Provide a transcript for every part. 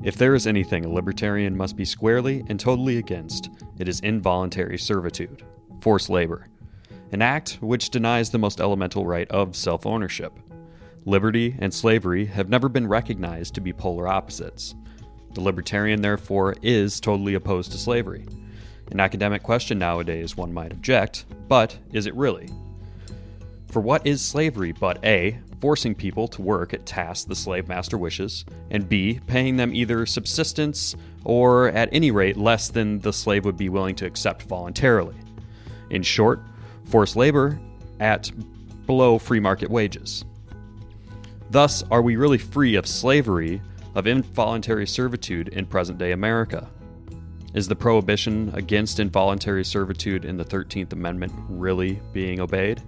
If there is anything a libertarian must be squarely and totally against, it is involuntary servitude, forced labor, an act which denies the most elemental right of self-ownership. Liberty and slavery have never been recognized to be polar opposites. The libertarian, therefore, is totally opposed to slavery. An academic question nowadays, one might object, but is it really? For what is slavery but A, forcing people to work at tasks the slave master wishes, and B, paying them either subsistence or at any rate less than the slave would be willing to accept voluntarily? In short, forced labor at below free market wages. Thus, are we really free of slavery, of involuntary servitude in present-day America? Is the prohibition against involuntary servitude in the 13th Amendment really being obeyed?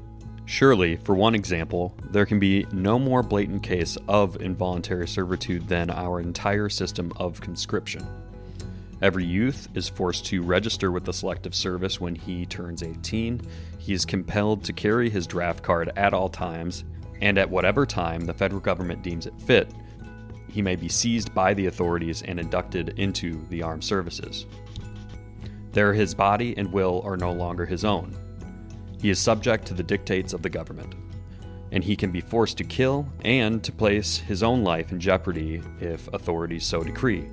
Surely, for one example, there can be no more blatant case of involuntary servitude than our entire system of conscription. Every youth is forced to register with the Selective Service when he turns 18. He is compelled to carry his draft card at all times, and at whatever time the federal government deems it fit, he may be seized by the authorities and inducted into the armed services. There his body and will are no longer his own. He is subject to the dictates of the government, and he can be forced to kill and to place his own life in jeopardy if authorities so decree.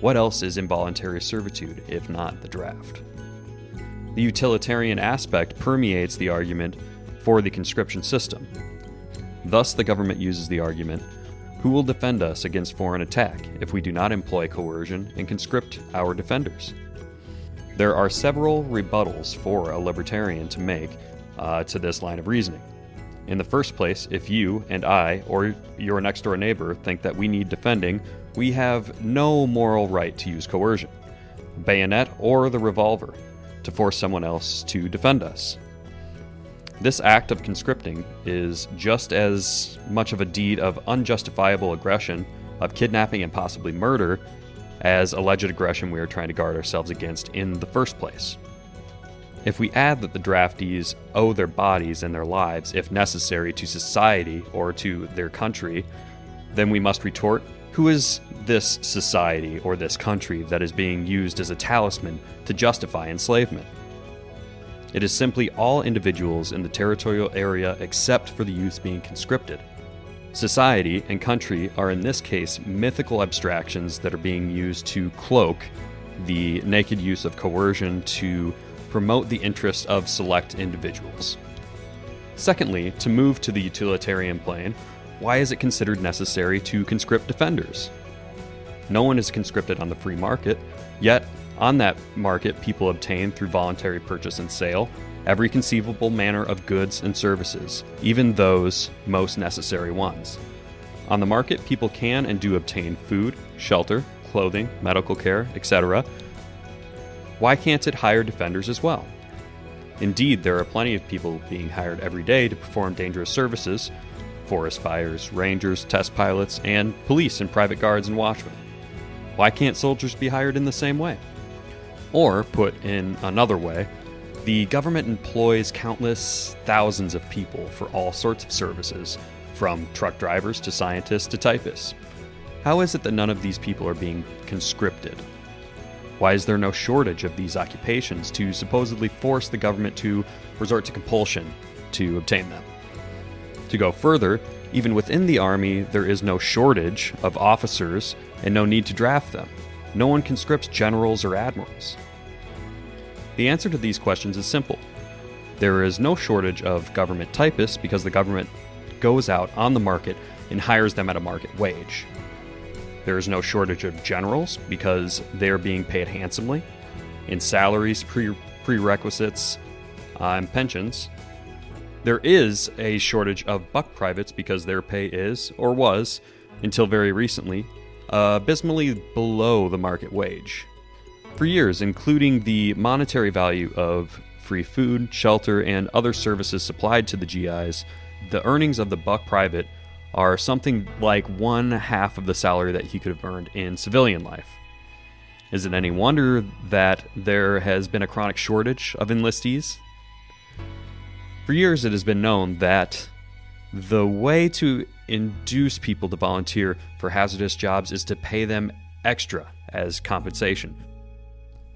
What else is involuntary servitude if not the draft? The utilitarian aspect permeates the argument for the conscription system. Thus, the government uses the argument, who will defend us against foreign attack if we do not employ coercion and conscript our defenders? There are several rebuttals for a libertarian to make to this line of reasoning. In the first place, if you and I, or your next-door neighbor, think that we need defending, we have no moral right to use coercion, bayonet or the revolver, to force someone else to defend us. This act of conscripting is just as much of a deed of unjustifiable aggression, of kidnapping and possibly murder, as alleged aggression we are trying to guard ourselves against in the first place. If we add that the draftees owe their bodies and their lives, if necessary, to society or to their country, then we must retort, who is this society or this country that is being used as a talisman to justify enslavement? It is simply all individuals in the territorial area except for the youth being conscripted. Society and country are in this case mythical abstractions that are being used to cloak the naked use of coercion to promote the interests of select individuals. Secondly, to move to the utilitarian plane, why is it considered necessary to conscript defenders? No one is conscripted on the free market, yet on that market people obtain through voluntary purchase and sale every conceivable manner of goods and services, even those most necessary ones. On the market, people can and do obtain food, shelter, clothing, medical care, etc. Why can't it hire defenders as well? Indeed, there are plenty of people being hired every day to perform dangerous services: forest fires, rangers, test pilots, and police and private guards and watchmen. Why can't soldiers be hired in the same way? Or, put in another way, the government employs countless thousands of people for all sorts of services, from truck drivers to scientists to typists. How is it that none of these people are being conscripted? Why is there no shortage of these occupations to supposedly force the government to resort to compulsion to obtain them? To go further, even within the army, there is no shortage of officers and no need to draft them. No one conscripts generals or admirals. The answer to these questions is simple. There is no shortage of government typists because the government goes out on the market and hires them at a market wage. There is no shortage of generals because they are being paid handsomely in salaries, prerequisites, and pensions. There is a shortage of buck privates because their pay is, or was, until very recently, abysmally below the market wage. For years, including the monetary value of free food, shelter, and other services supplied to the GIs, the earnings of the buck private are something like 1/2 of the salary that he could have earned in civilian life. Is it any wonder that there has been a chronic shortage of enlistees? For years it has been known that the way to induce people to volunteer for hazardous jobs is to pay them extra as compensation.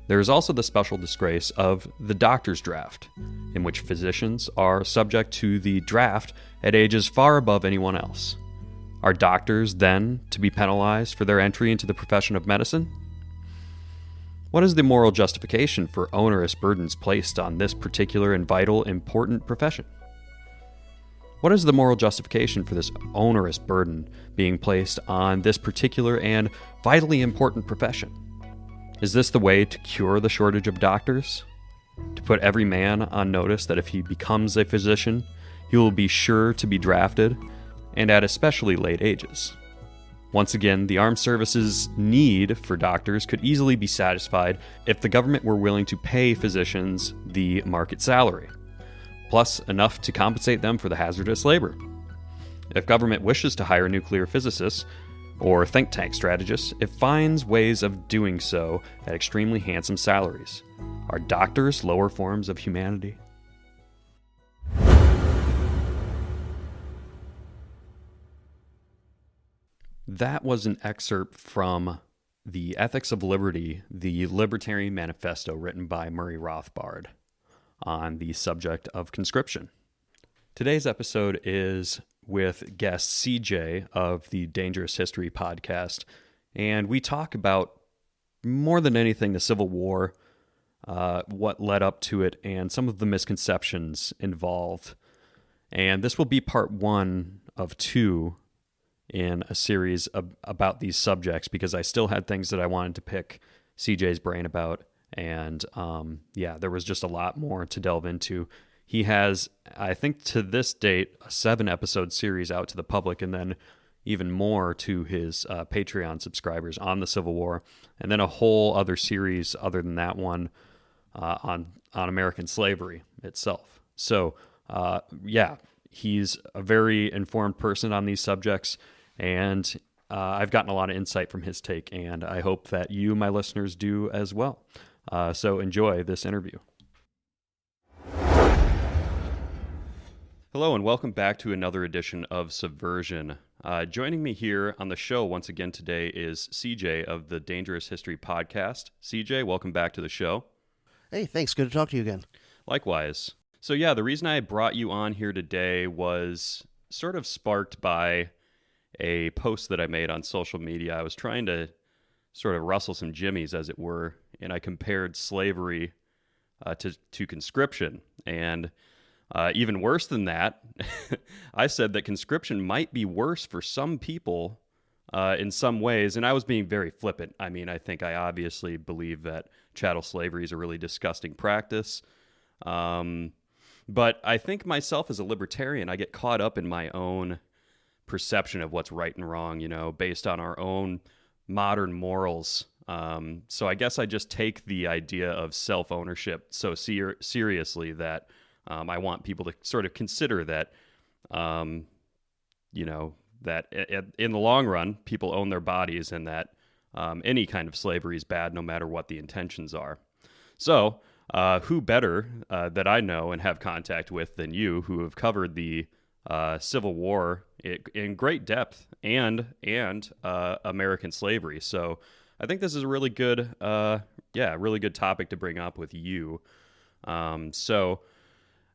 There is also the special disgrace of the doctor's draft, in which physicians are subject to the draft at ages far above anyone else. Are doctors then to be penalized for their entry into the profession of medicine? What is the moral justification for onerous burdens placed on this particular and vital, important profession? What is the moral justification for this onerous burden being placed on this particular and vitally important profession? Is this the way to cure the shortage of doctors? To put every man on notice that if he becomes a physician, he will be sure to be drafted, and at especially late ages. Once again, the armed services' need for doctors could easily be satisfied if the government were willing to pay physicians the market salary, plus enough to compensate them for the hazardous labor. If government wishes to hire nuclear physicists or think tank strategists, it finds ways of doing so at extremely handsome salaries. Are doctors lower forms of humanity? That was an excerpt from The Ethics of Liberty, the Libertarian Manifesto written by Murray Rothard on the subject of conscription. Today's episode is with guest CJ of the Dangerous History podcast, and we talk about, more than anything, the Civil War, what led up to it, and some of the misconceptions involved. And this will be part 1 of 2 in a series about these subjects, because I still had things that I wanted to pick CJ's brain about, and there was just a lot more to delve into. He has, I think to this date, a 7-episode series out to the public, and then even more to his Patreon subscribers on the Civil War, and then a whole other series other than that one on American slavery itself. So, he's a very informed person on these subjects, and I've gotten a lot of insight from his take, and I hope that you, my listeners, do as well. So enjoy this interview. Hello, and welcome back to another edition of Subversion. Joining me here on the show once again today is CJ of the Dangerous History podcast. CJ, welcome back to the show. Hey, thanks. Good to talk to you again. Likewise. So the reason I brought you on here today was sort of sparked by a post that I made on social media. I was trying to sort of rustle some jimmies, as it were, and I compared slavery to conscription. And even worse than that, I said that conscription might be worse for some people in some ways, and I was being very flippant. I mean, I think I obviously believe that chattel slavery is a really disgusting practice, but I think myself as a libertarian, I get caught up in my own perception of what's right and wrong, based on our own modern morals. So I guess I just take the idea of self-ownership so seriously that I want people to sort of consider that, that in the long run, people own their bodies, and that any kind of slavery is bad no matter what the intentions are. So who better that I know and have contact with than you, who have covered the Civil War in great depth and American slavery. So I think this is a really good, really good topic to bring up with you. So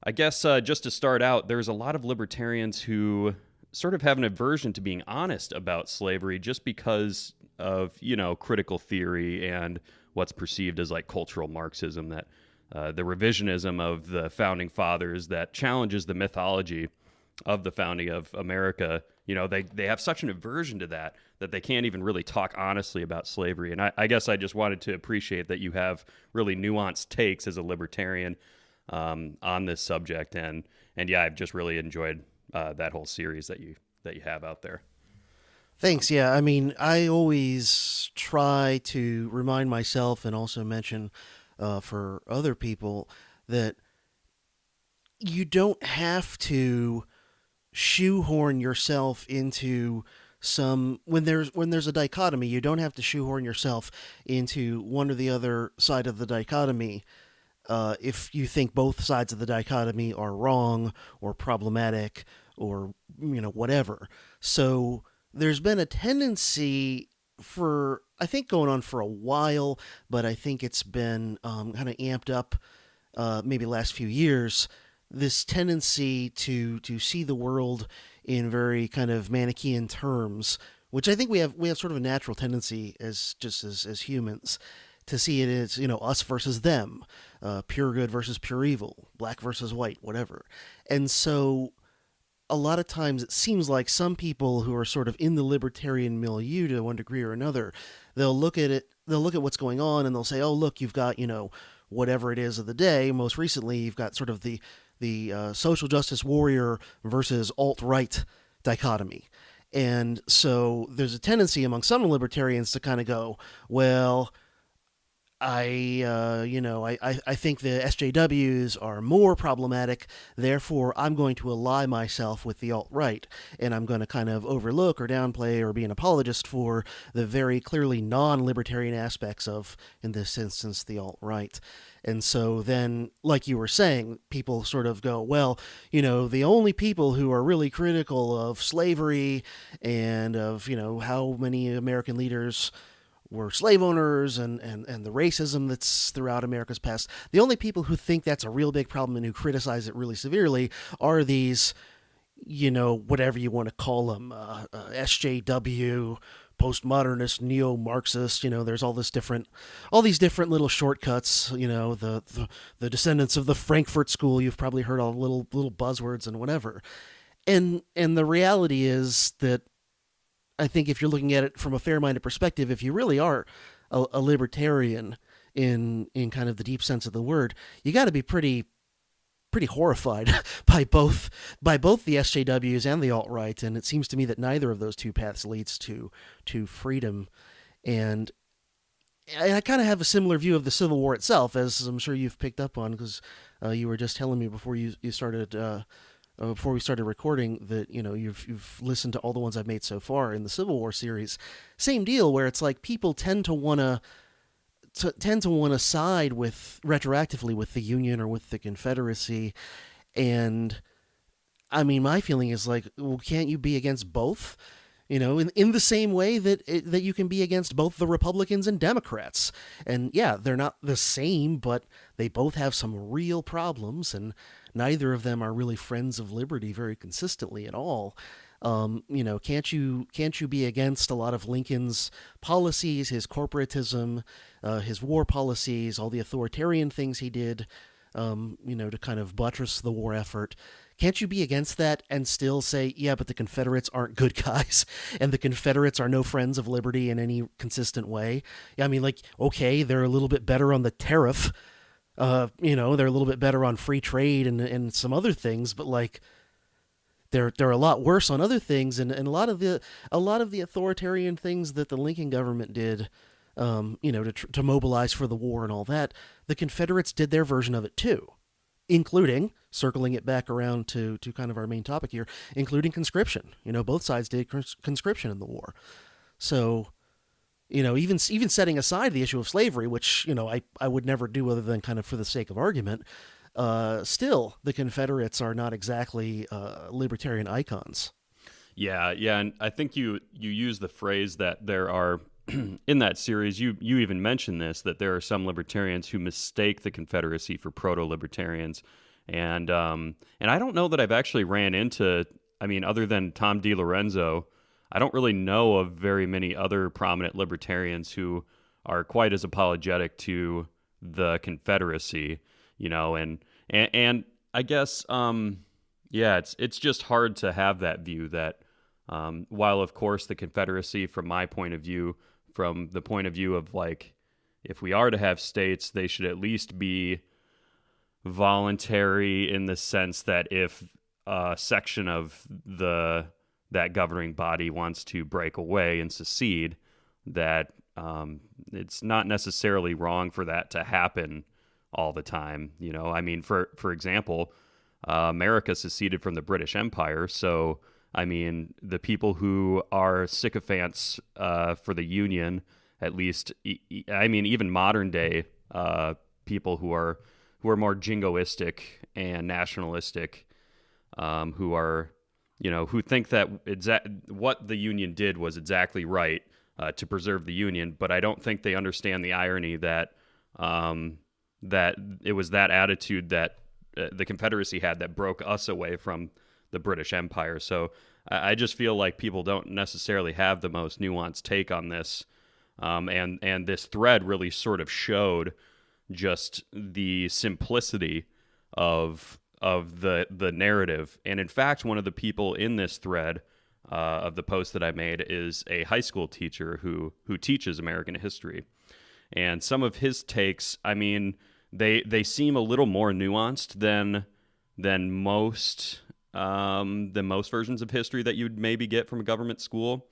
I guess just to start out, there's a lot of libertarians who sort of have an aversion to being honest about slavery just because of, critical theory and what's perceived as like cultural Marxism, that the revisionism of the founding fathers that challenges the mythology of the founding of America. They have such an aversion to that they can't even really talk honestly about slavery. And I guess I just wanted to appreciate that you have really nuanced takes as a libertarian on this subject. And I've just really enjoyed that whole series that you have out there. Thanks. Yeah, I mean, I always try to remind myself and also mention for other people that you don't have to shoehorn yourself into when there's a dichotomy. You don't have to shoehorn yourself into one or the other side of the dichotomy if you think both sides of the dichotomy are wrong or problematic or whatever. So there's been a tendency for I think, going on for a while, but I think it's been kind of amped up maybe the last few years. This tendency to see the world in very kind of Manichaean terms, which I think we have sort of a natural tendency as humans to see it as, us versus them, pure good versus pure evil, black versus white, whatever. And so a lot of times it seems like some people who are sort of in the libertarian milieu to one degree or another, they'll look at what's going on and they'll say, oh, look, you've got, whatever it is of the day. Most recently, you've got sort of the social justice warrior versus alt-right dichotomy. And so there's a tendency among some libertarians to kind of go, well, I think the SJWs are more problematic. Therefore, I'm going to ally myself with the alt-right, and I'm going to kind of overlook or downplay or be an apologist for the very clearly non-libertarian aspects of, in this instance, the alt-right. And so then, like you were saying, people sort of go, well, the only people who are really critical of slavery and of, how many American leaders were slave owners and the racism that's throughout America's past. The only people who think that's a real big problem and who criticize it really severely are these, whatever you want to call them, SJW, postmodernist, neo-Marxist. There's all these different little shortcuts. The descendants of the Frankfurt School. You've probably heard all the little buzzwords and whatever. And the reality is that I think if you're looking at it from a fair-minded perspective, if you really are a libertarian in kind of the deep sense of the word, you got to be pretty horrified by both the SJWs and the alt-right, and it seems to me that neither of those two paths leads to freedom. And I kind of have a similar view of the Civil War itself, as I'm sure you've picked up on, because you were just telling me before you started. Before we started recording, that you've listened to all the ones I've made so far in the Civil War series. Same deal, where it's like people tend to want to side with retroactively with the Union or with the Confederacy, and I mean, my feeling is like, well, can't you be against both? In the same way that you can be against both the Republicans and Democrats. And yeah, they're not the same, but they both have some real problems, and neither of them are really friends of liberty very consistently at all. Can't you be against a lot of Lincoln's policies, his corporatism, his war policies, all the authoritarian things he did, to kind of buttress the war effort? Can't you be against that and still say, yeah, but the Confederates aren't good guys, and the Confederates are no friends of liberty in any consistent way? Yeah, I mean, like, okay, they're a little bit better on the tariff, they're a little bit better on free trade and some other things, but like, they're a lot worse on other things, and a lot of the authoritarian things that the Lincoln government did, to mobilize for the war and all that, the Confederates did their version of it too, including, circling it back around to kind of our main topic here, including conscription. Both sides did conscription in the war. So, even setting aside the issue of slavery, which, I would never do other than kind of for the sake of argument, still, the Confederates are not exactly libertarian icons. Yeah, and I think you use the phrase that there are, in that series, you even mentioned this, that there are some libertarians who mistake the Confederacy for proto-libertarians. And I don't know that I've actually ran into, other than Tom DiLorenzo, I don't really know of very many other prominent libertarians who are quite as apologetic to the Confederacy, and I guess, it's just hard to have that view that, while of course the Confederacy, from my point of view, from the point of view of like, if we are to have states, they should at least be voluntary in the sense that if a section of that governing body wants to break away and secede, that it's not necessarily wrong for that to happen all the time. For example, America seceded from the British Empire, so the people who are sycophants for the Union, at least, even modern day people who are more jingoistic and nationalistic, who are, who think that what the Union did was exactly right, to preserve the Union, but I don't think they understand the irony that that it was that attitude that the Confederacy had that broke us away from the British Empire. So I just feel like people don't necessarily have the most nuanced take on this, and this thread really sort of showed just the simplicity of the narrative. And in fact, one of the people in this thread of the post that I made is a high school teacher who teaches American history. And some of his takes, I mean, they seem a little more nuanced than most versions of history that you'd maybe get from a government school.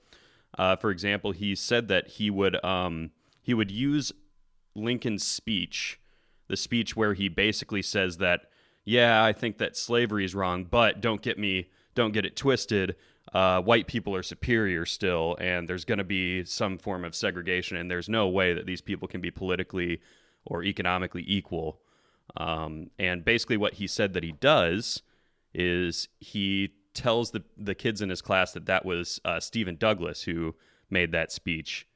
For example, he said that he would use Lincoln's speech, the speech where he basically says that, yeah, I think that slavery is wrong, but don't get it twisted. White people are superior still, and there's going to be some form of segregation, and there's no way that these people can be politically or economically equal. And basically what he said that he does is he tells the kids in his class that was Stephen Douglas who made that speech,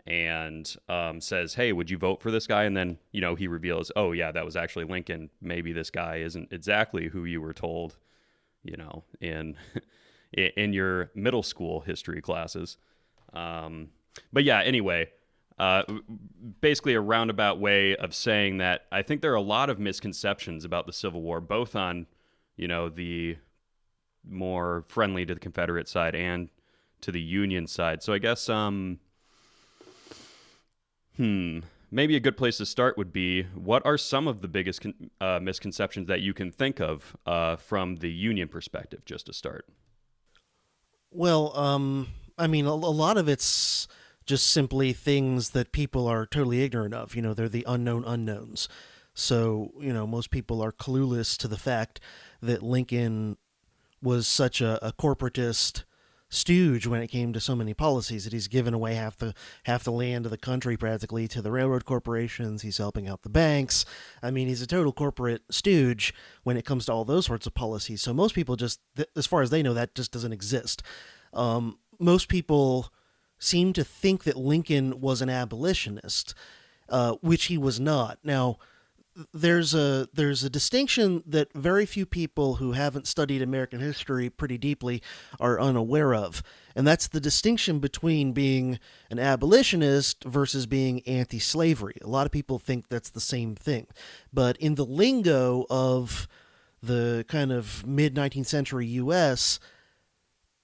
and says, hey, would you vote for this guy? And then, he reveals, oh, yeah, that was actually Lincoln. Maybe this guy isn't exactly who you were told, in in your middle school history classes. But yeah, anyway, basically a roundabout way of saying that I think there are a lot of misconceptions about the Civil War, both on, the more friendly to the Confederate side and to the Union side. So I guess, maybe a good place to start would be, what are some of the biggest misconceptions that you can think of from the Union perspective, just to start? Well, I mean, a lot of it's just simply things that people are totally ignorant of. They're the unknown unknowns. So, most people are clueless to the fact that Lincoln was such a corporatist stooge when it came to so many policies, that he's given away half the land of the country practically to the railroad corporations. He's helping out the banks. I mean, he's a total corporate stooge when it comes to all those sorts of policies. So most people just, as far as they know, that just doesn't exist. Most people seem to think that Lincoln was an abolitionist, which he was not. Now, there's a distinction that very few people who haven't studied American history pretty deeply are unaware of, and that's the distinction between being an abolitionist versus being anti-slavery. A lot of people think that's the same thing, but in the lingo of the kind of mid-19th century U.S.,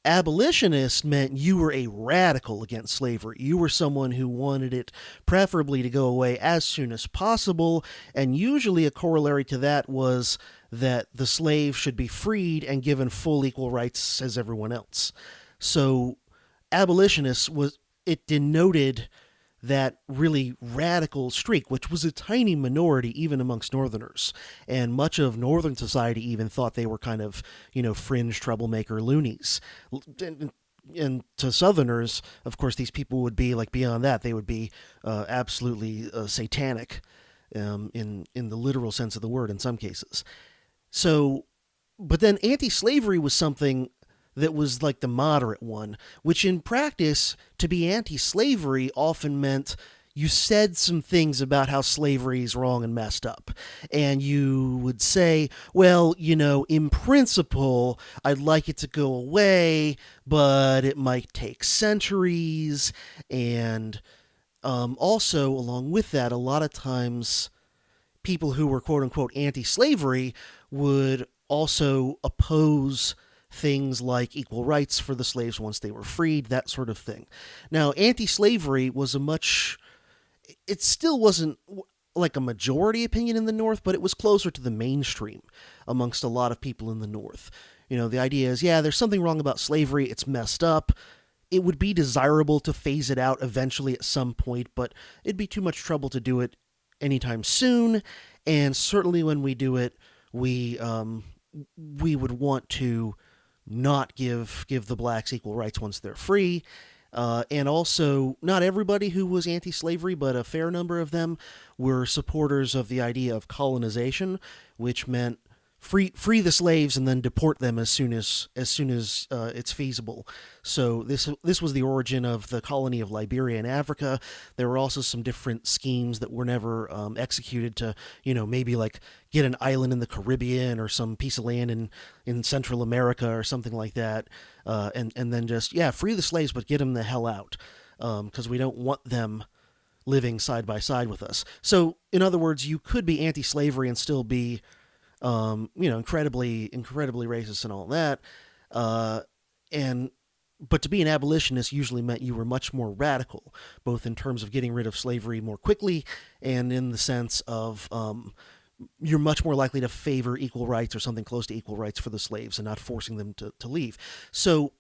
abolitionist meant you were a radical against slavery. You were someone who wanted it preferably to go away as soon as possible, and usually a corollary to that was that the slave should be freed and given full equal rights as everyone else. So abolitionist it denoted that really radical streak, which was a tiny minority even amongst Northerners. And much of Northern society even thought they were kind of, fringe troublemaker loonies. And to Southerners, of course, these people would be like beyond that. They would be absolutely satanic in the literal sense of the word in some cases. So, but then anti-slavery was something that was like the moderate one, which in practice, to be anti-slavery often meant you said some things about how slavery is wrong and messed up. And you would say, well, in principle, I'd like it to go away, but it might take centuries. And also, along with that, a lot of times people who were quote-unquote anti-slavery would also oppose things like equal rights for the slaves once they were freed, that sort of thing. Now, anti-slavery was it still wasn't like a majority opinion in the North, but it was closer to the mainstream amongst a lot of people in the North. The idea is, yeah, there's something wrong about slavery, it's messed up. It would be desirable to phase it out eventually at some point, but it'd be too much trouble to do it anytime soon, and certainly when we do it, we would want to not give the blacks equal rights once they're free. And also, not everybody who was anti-slavery, but a fair number of them were supporters of the idea of colonization, which meant free the slaves and then deport them as soon as it's feasible. So this was the origin of the colony of Liberia in Africa. There were also some different schemes that were never executed to, maybe like get an island in the Caribbean or some piece of land in Central America or something like that, and then just free the slaves but get them the hell out, because we don't want them living side by side with us. So in other words, you could be anti-slavery and still be incredibly racist and all that. But to be an abolitionist usually meant you were much more radical, both in terms of getting rid of slavery more quickly and in the sense of you're much more likely to favor equal rights or something close to equal rights for the slaves and not forcing them to leave. So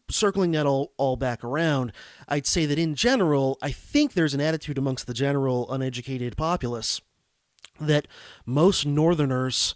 circling that all back around, I'd say that in general, I think there's an attitude amongst the general uneducated populace that most Northerners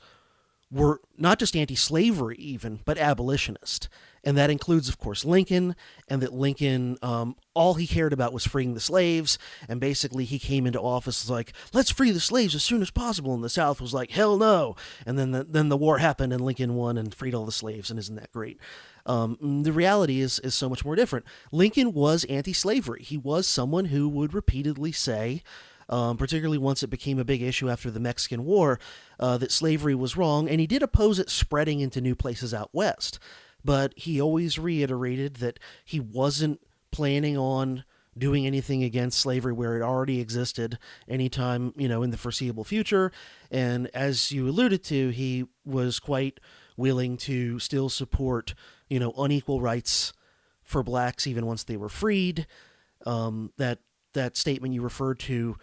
were not just anti-slavery even, but abolitionist. And that includes, of course, Lincoln, and that Lincoln, all he cared about was freeing the slaves, and basically he came into office like, let's free the slaves as soon as possible, and the South was like, hell no. And then the war happened, and Lincoln won and freed all the slaves, and isn't that great? The reality is so much more different. Lincoln was anti-slavery. He was someone who would repeatedly say, particularly once it became a big issue after the Mexican War, that slavery was wrong, and he did oppose it spreading into new places out west. But he always reiterated that he wasn't planning on doing anything against slavery where it already existed anytime, in the foreseeable future. And as you alluded to, he was quite willing to still support, unequal rights for blacks even once they were freed. That statement you referred to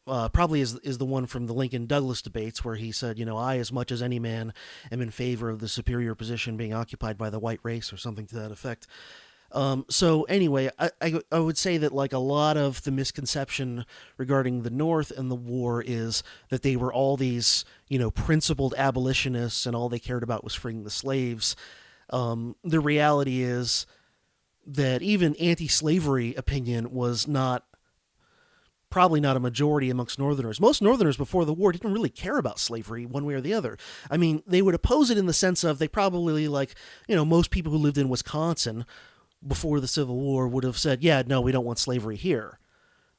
probably is the one from the Lincoln-Douglas debates where he said, I, as much as any man, am in favor of the superior position being occupied by the white race, or something to that effect. So anyway, I would say that like a lot of the misconception regarding the North and the war is that they were all these, principled abolitionists and all they cared about was freeing the slaves. The reality is that even anti-slavery opinion was probably not a majority amongst Northerners. Most Northerners before the war didn't really care about slavery one way or the other. I mean, they would oppose it in the sense of they probably, most people who lived in Wisconsin before the Civil War would have said, yeah, no, we don't want slavery here.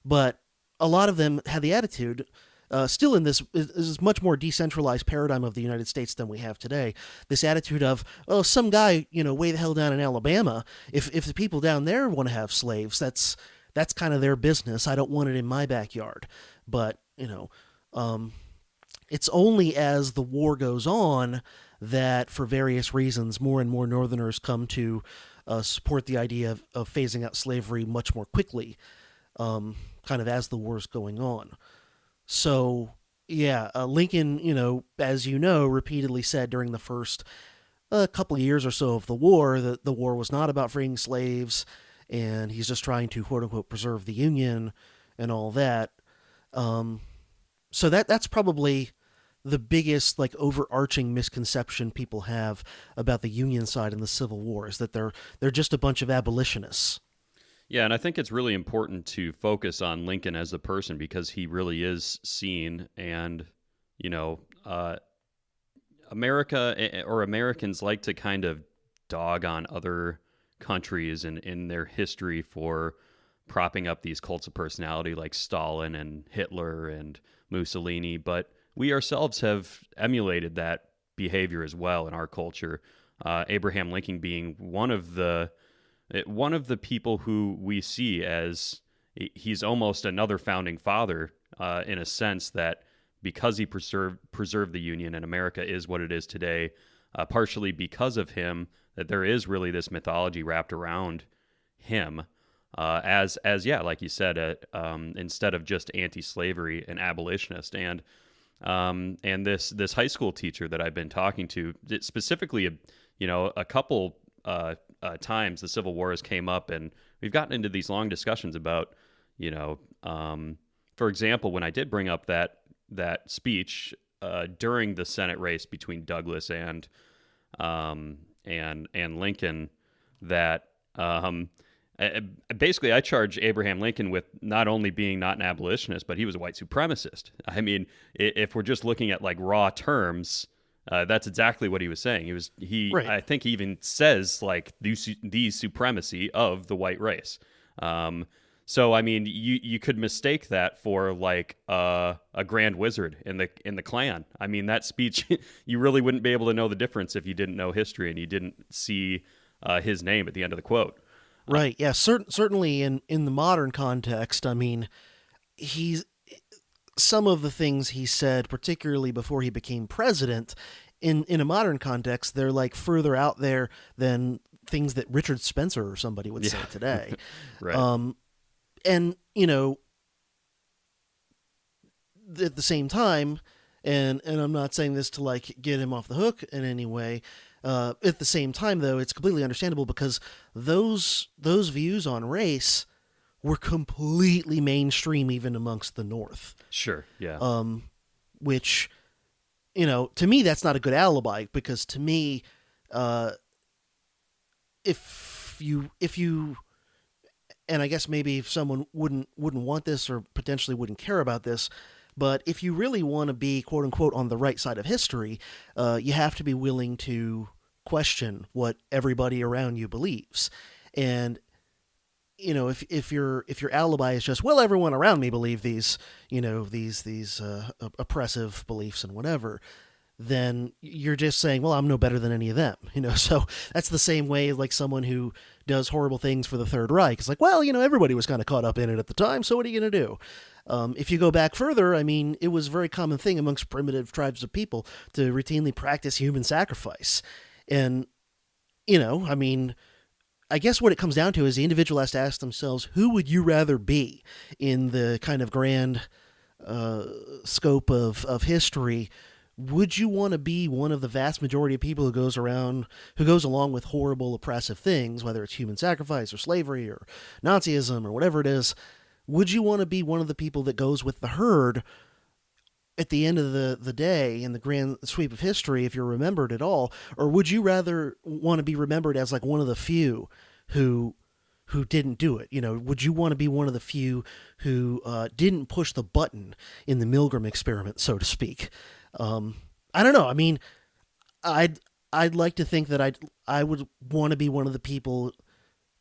But a lot of them had the attitude, still in this is much more decentralized paradigm of the United States than we have today, this attitude of, oh, some guy, way the hell down in Alabama, if the people down there want to have slaves, that's kind of their business. I don't want it in my backyard. But, it's only as the war goes on that, for various reasons, more and more Northerners come to support the idea of phasing out slavery much more quickly, kind of as the war's going on. So, Lincoln, as repeatedly said during the first couple of years or so of the war that the war was not about freeing slaves, and he's just trying to, quote-unquote, preserve the Union and all that. So that's probably the biggest, overarching misconception people have about the Union side in the Civil War, is that they're just a bunch of abolitionists. Yeah, and I think it's really important to focus on Lincoln as a person because he really is seen, and, America or Americans like to kind of dog on other countries and in their history for propping up these cults of personality like Stalin and Hitler and Mussolini, but we ourselves have emulated that behavior as well in our culture. Abraham Lincoln being one of the people who we see as he's almost another founding father in a sense that because he preserved the Union and America is what it is today, partially because of him, that there is really this mythology wrapped around him as like you said, instead of just anti-slavery, an abolitionist. And this high school teacher that I've been talking to, specifically, a couple times the Civil War has came up, and we've gotten into these long discussions about, for example, when I did bring up that speech during the Senate race between Douglas and Lincoln, that Basically, I charge Abraham Lincoln with not only being not an abolitionist, but he was a white supremacist. I mean, if we're just looking at like raw terms, that's exactly what he was saying. Right. I think he even says like the supremacy of the white race. So I mean, you could mistake that for like a grand wizard in the Klan. I mean, that speech you really wouldn't be able to know the difference if you didn't know history and you didn't see his name at the end of the quote. Right. Yeah. Certainly in the modern context, I mean, he's some of the things he said, particularly before he became president, in a modern context, they're like further out there than things that Richard Spencer or somebody would say today. Right. And at the same time, and I'm not saying this to like get him off the hook in any way. At the same time, though, it's completely understandable because those views on race were completely mainstream even amongst the North. Sure. Yeah. Which, to me, that's not a good alibi because to me, if you, and I guess maybe if someone wouldn't want this or potentially wouldn't care about this, but if you really want to be quote unquote on the right side of history, you have to be willing to question what everybody around you believes. And if your alibi is just, well, everyone around me believe these oppressive beliefs and whatever, then you're just saying, well, I'm no better than any of them. So that's the same way like someone who does horrible things for the Third Reich. It's like, well, everybody was kind of caught up in it at the time, so what are you going to do? If you go back further, I mean, it was a very common thing amongst primitive tribes of people to routinely practice human sacrifice. And, I mean, I guess what it comes down to is the individual has to ask themselves, who would you rather be in the kind of grand scope of history? Would you want to be one of the vast majority of people who goes along with horrible oppressive things, whether it's human sacrifice or slavery or Nazism or whatever it is? Would you want to be one of the people that goes with the herd at the end of the day in the grand sweep of history, if you're remembered at all? Or would you rather want to be remembered as like one of the few who didn't do it? Would you want to be one of the few who didn't push the button in the Milgram experiment, so to speak? I don't know. I mean, I'd like to think that I would want to be one of the people,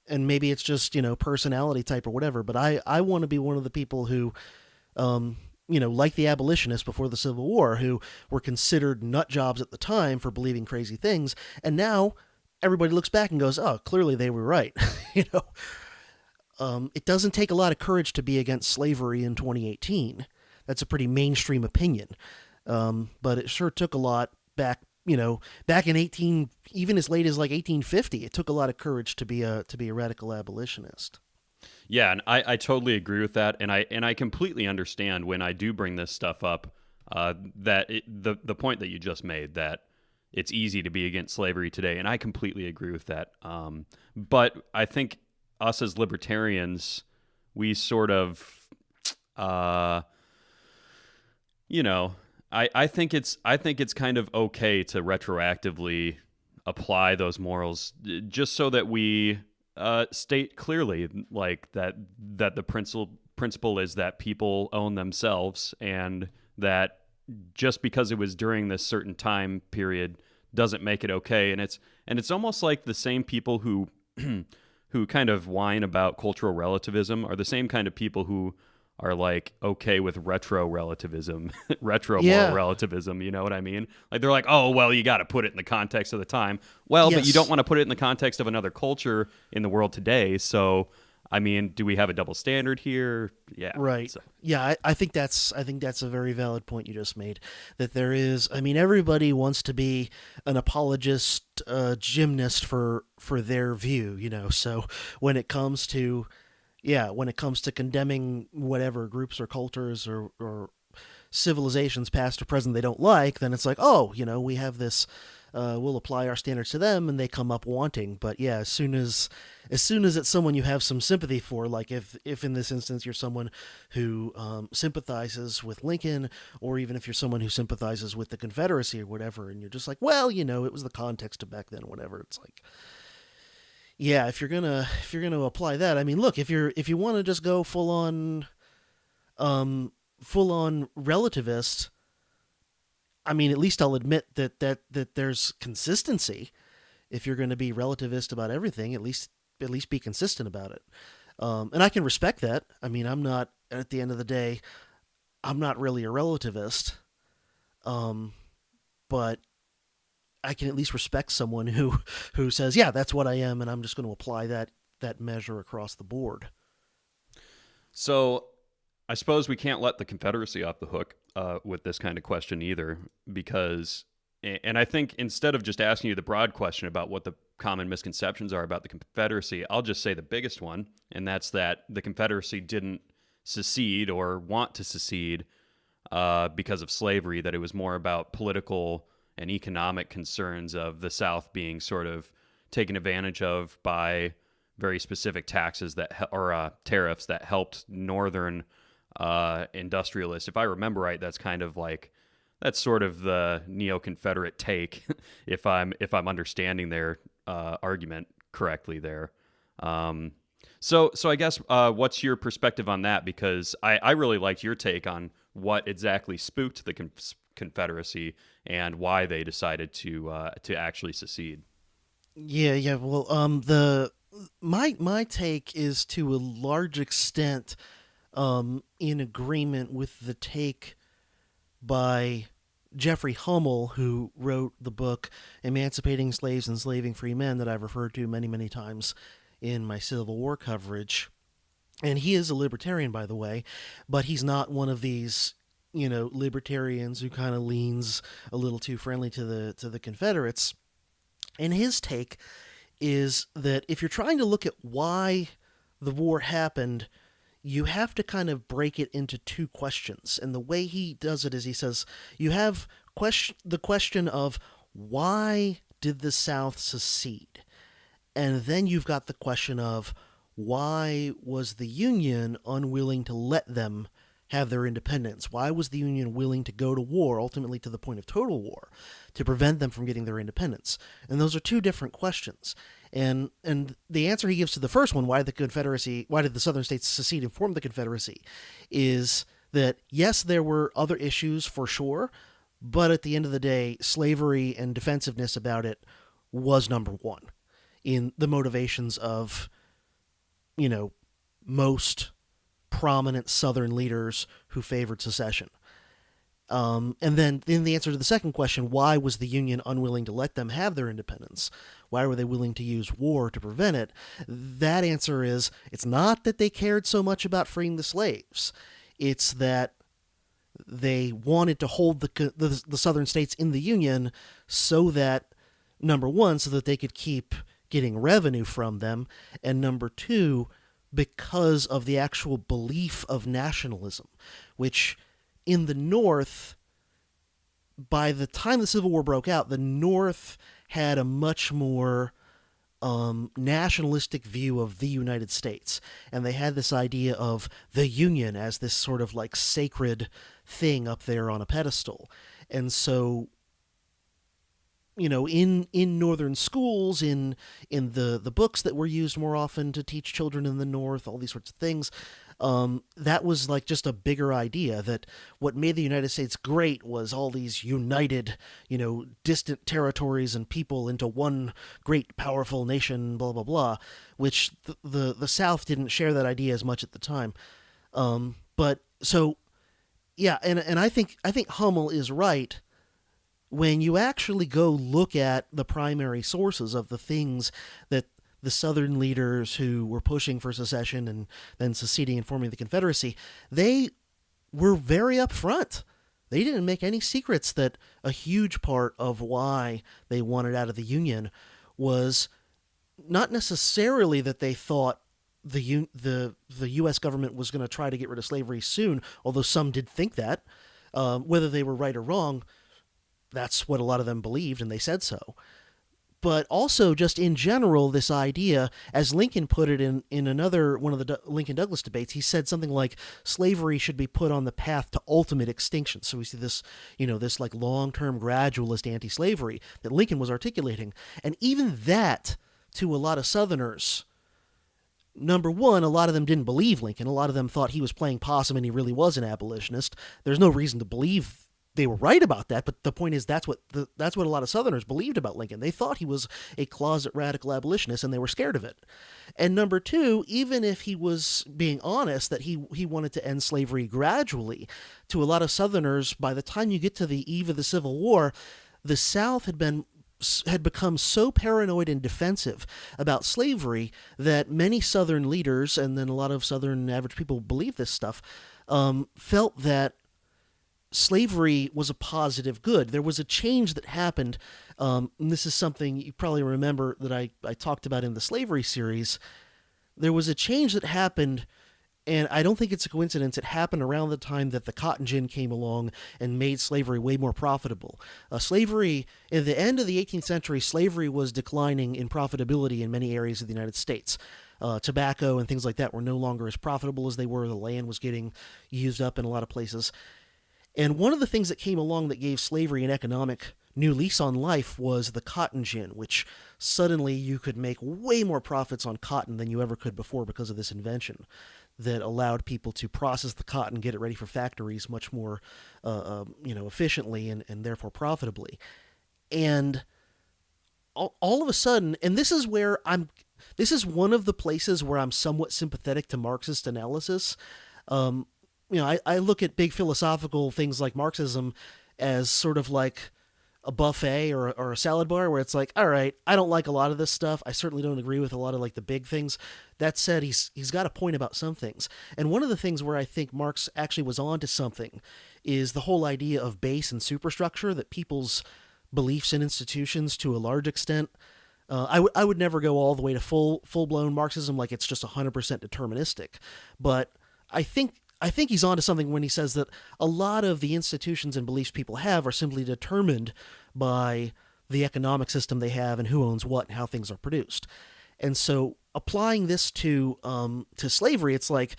and maybe it's just, personality type or whatever, but I want to be one of the people who, like the abolitionists before the Civil War, who were considered nut jobs at the time for believing crazy things. And now everybody looks back and goes, oh, clearly they were right. It doesn't take a lot of courage to be against slavery in 2018. That's a pretty mainstream opinion. But it sure took a lot back in even as late as like 1850. It took a lot of courage to be a radical abolitionist. Yeah, and I totally agree with that, and I completely understand when I do bring this stuff up, the point that you just made, that it's easy to be against slavery today, and I completely agree with that. But I think us as libertarians, we sort of, I think it's kind of okay to retroactively apply those morals, just so that we state clearly like that the principle is that people own themselves, and that just because it was during this certain time period doesn't make it okay. And it's almost like the same people who who kind of whine about cultural relativism are the same kind of people who are like okay with retro relativism, moral relativism, you know what I mean? Like they're like, oh, well, you got to put it in the context of the time. Well, yes. But you don't want to put it in the context of another culture in the world today. So, I mean, do we have a double standard here? Yeah. Right. So. Yeah, I think that's a very valid point you just made, that there is, I mean, everybody wants to be an apologist, gymnast for their view, so when it comes to condemning whatever groups or cultures or civilizations past or present they don't like, then it's like, oh, we have this, we'll apply our standards to them, and they come up wanting. But yeah, as soon as it's someone you have some sympathy for, like if in this instance you're someone who sympathizes with Lincoln, or even if you're someone who sympathizes with the Confederacy or whatever, and you're just like, well, it was the context of back then or whatever, it's like, Yeah, if you're gonna apply that, I mean, look, if you want to just go full on relativist, I mean, at least I'll admit that there's consistency. If you're going to be relativist about everything, at least be consistent about it. And I can respect that. I mean, I'm not at the end of the day, I'm not really a relativist, um, but I can at least respect someone who says, yeah, that's what I am, and I'm just going to apply that measure across the board. So I suppose we can't let the Confederacy off the hook with this kind of question either, because, and I think instead of just asking you the broad question about what the common misconceptions are about the Confederacy, I'll just say the biggest one, and that's that the Confederacy didn't secede or want to secede because of slavery, that it was more about political and economic concerns of the South being sort of taken advantage of by very specific taxes or tariffs that helped northern industrialists. If I remember right, that's sort of the neo-Confederate take, if I'm understanding their argument correctly there. So I guess what's your perspective on that? Because I really liked your take on what exactly spooked the Confederacy and why they decided to actually secede. Yeah, yeah. Well, the my take is to a large extent in agreement with the take by Jeffrey Hummel, who wrote the book Emancipating Slaves, Enslaving Free Men, that I've referred to many, many times in my Civil War coverage. And he is a libertarian, by the way, but he's not one of these, libertarians who kind of leans a little too friendly to the Confederates. And his take is that if you're trying to look at why the war happened, you have to kind of break it into two questions. And the way he does it is he says you have the question of why did the South secede? And then you've got the question of why was the Union unwilling to let them have their independence? Why was the Union willing to go to war, ultimately to the point of total war, to prevent them from getting their independence? And those are two different questions. And the answer he gives to the first one, why did the Southern states secede and form the Confederacy, is that yes, there were other issues for sure, but at the end of the day, slavery and defensiveness about it was number one in the motivations of, most prominent Southern leaders who favored secession. And then in the answer to the second question, why was the Union unwilling to let them have their independence? Why were they willing to use war to prevent it? That answer is, it's not that they cared so much about freeing the slaves. It's that they wanted to hold the Southern states in the Union so that, number one, so that they could keep getting revenue from them, and number two, because of the actual belief of nationalism, which in the North, by the time the Civil War broke out, the North had a much more nationalistic view of the United States. And they had this idea of the Union as this sort of like sacred thing up there on a pedestal. And so, in Northern schools, in the books that were used more often to teach children in the North, all these sorts of things, that was like just a bigger idea that what made the United States great was all these united, distant territories and people into one great powerful nation, blah, blah, blah, which the South didn't share that idea as much at the time. But so, yeah, and I think Hummel is right. When you actually go look at the primary sources of the things that the Southern leaders who were pushing for secession and then seceding and forming the Confederacy, they were very upfront. They didn't make any secrets that a huge part of why they wanted out of the Union was not necessarily that they thought the U.S. government was going to try to get rid of slavery soon, although some did think that. Whether they were right or wrong, that's what a lot of them believed, and they said so. But also, just in general, this idea, as Lincoln put it in another one of the Lincoln-Douglas debates, he said something like slavery should be put on the path to ultimate extinction. So we see this, this like long-term gradualist anti-slavery that Lincoln was articulating. And even that to a lot of Southerners, number one, a lot of them didn't believe Lincoln. A lot of them thought he was playing possum and he really was an abolitionist. There's no reason to believe they were right about that, but the point is that's what a lot of Southerners believed about Lincoln. They thought he was a closet radical abolitionist, and they were scared of it. And number two, even if he was being honest that he wanted to end slavery gradually, to a lot of Southerners, by the time you get to the eve of the Civil War, the South had become so paranoid and defensive about slavery that many Southern leaders, and then a lot of Southern average people believe this stuff, felt that slavery was a positive good. There was a change that happened, and this is something you probably remember that I talked about in the slavery series. There was a change that happened, and I don't think it's a coincidence. It happened around the time that the cotton gin came along and made slavery way more profitable. Slavery, in the end of the 18th century, slavery was declining in profitability in many areas of the United States. Tobacco and things like that were no longer as profitable as they were. The land was getting used up in a lot of places. And one of the things that came along that gave slavery an economic new lease on life was the cotton gin, which suddenly you could make way more profits on cotton than you ever could before because of this invention that allowed people to process the cotton, get it ready for factories much more efficiently and therefore profitably. And all of a sudden, and this is one of the places where I'm somewhat sympathetic to Marxist analysis. I look at big philosophical things like Marxism as sort of like a buffet or a salad bar where it's like, all right, I don't like a lot of this stuff. I certainly don't agree with a lot of like the big things. That said, he's got a point about some things. And one of the things where I think Marx actually was onto something is the whole idea of base and superstructure, that people's beliefs in institutions to a large extent. I would never go all the way to full-blown Marxism like it's just 100% deterministic. But I think he's onto something when he says that a lot of the institutions and beliefs people have are simply determined by the economic system they have and who owns what and how things are produced. And so applying this to slavery, it's like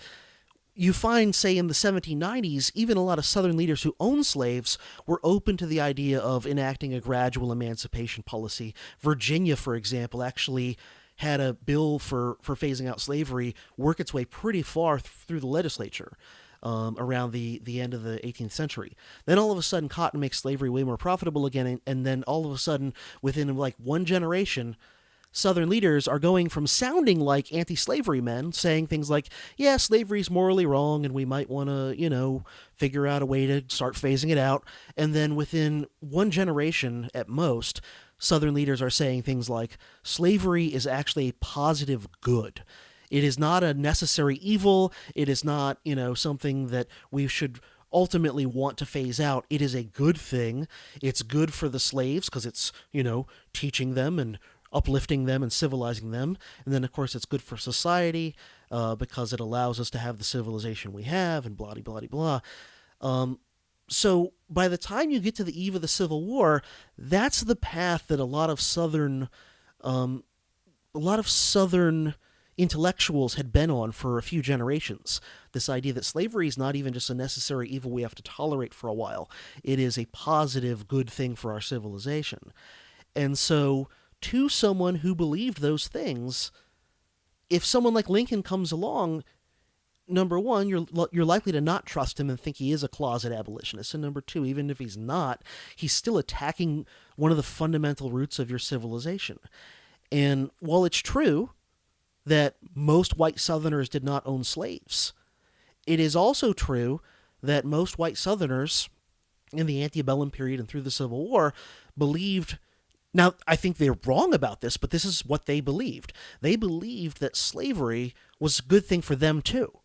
you find, say, in the 1790s, even a lot of Southern leaders who owned slaves were open to the idea of enacting a gradual emancipation policy. Virginia, for example, actually had a bill for phasing out slavery work its way pretty far through the legislature around the end of the 18th century. Then all of a sudden, cotton makes slavery way more profitable again, and then all of a sudden, within like one generation, Southern leaders are going from sounding like anti-slavery men, saying things like, yeah, slavery's morally wrong, and we might want to, figure out a way to start phasing it out. And then within one generation at most, Southern leaders are saying things like, slavery is actually a positive good. It is not a necessary evil. It is not, something that we should ultimately want to phase out. It is a good thing. It's good for the slaves because it's, teaching them and uplifting them and civilizing them. And then, of course, it's good for society because it allows us to have the civilization we have and blah, blah, blah, blah. So by the time you get to the eve of the Civil War, that's the path that a lot of Southern intellectuals had been on for a few generations. This idea that slavery is not even just a necessary evil we have to tolerate for a while. It is a positive, good thing for our civilization. And so to someone who believed those things, if someone like Lincoln comes along, number one, you're likely to not trust him and think he is a closet abolitionist. And number two, even if he's not, he's still attacking one of the fundamental roots of your civilization. And while it's true that most white Southerners did not own slaves, it is also true that most white Southerners in the Antebellum period and through the Civil War believed. Now, I think they're wrong about this, but this is what they believed. They believed that slavery was a good thing for them too.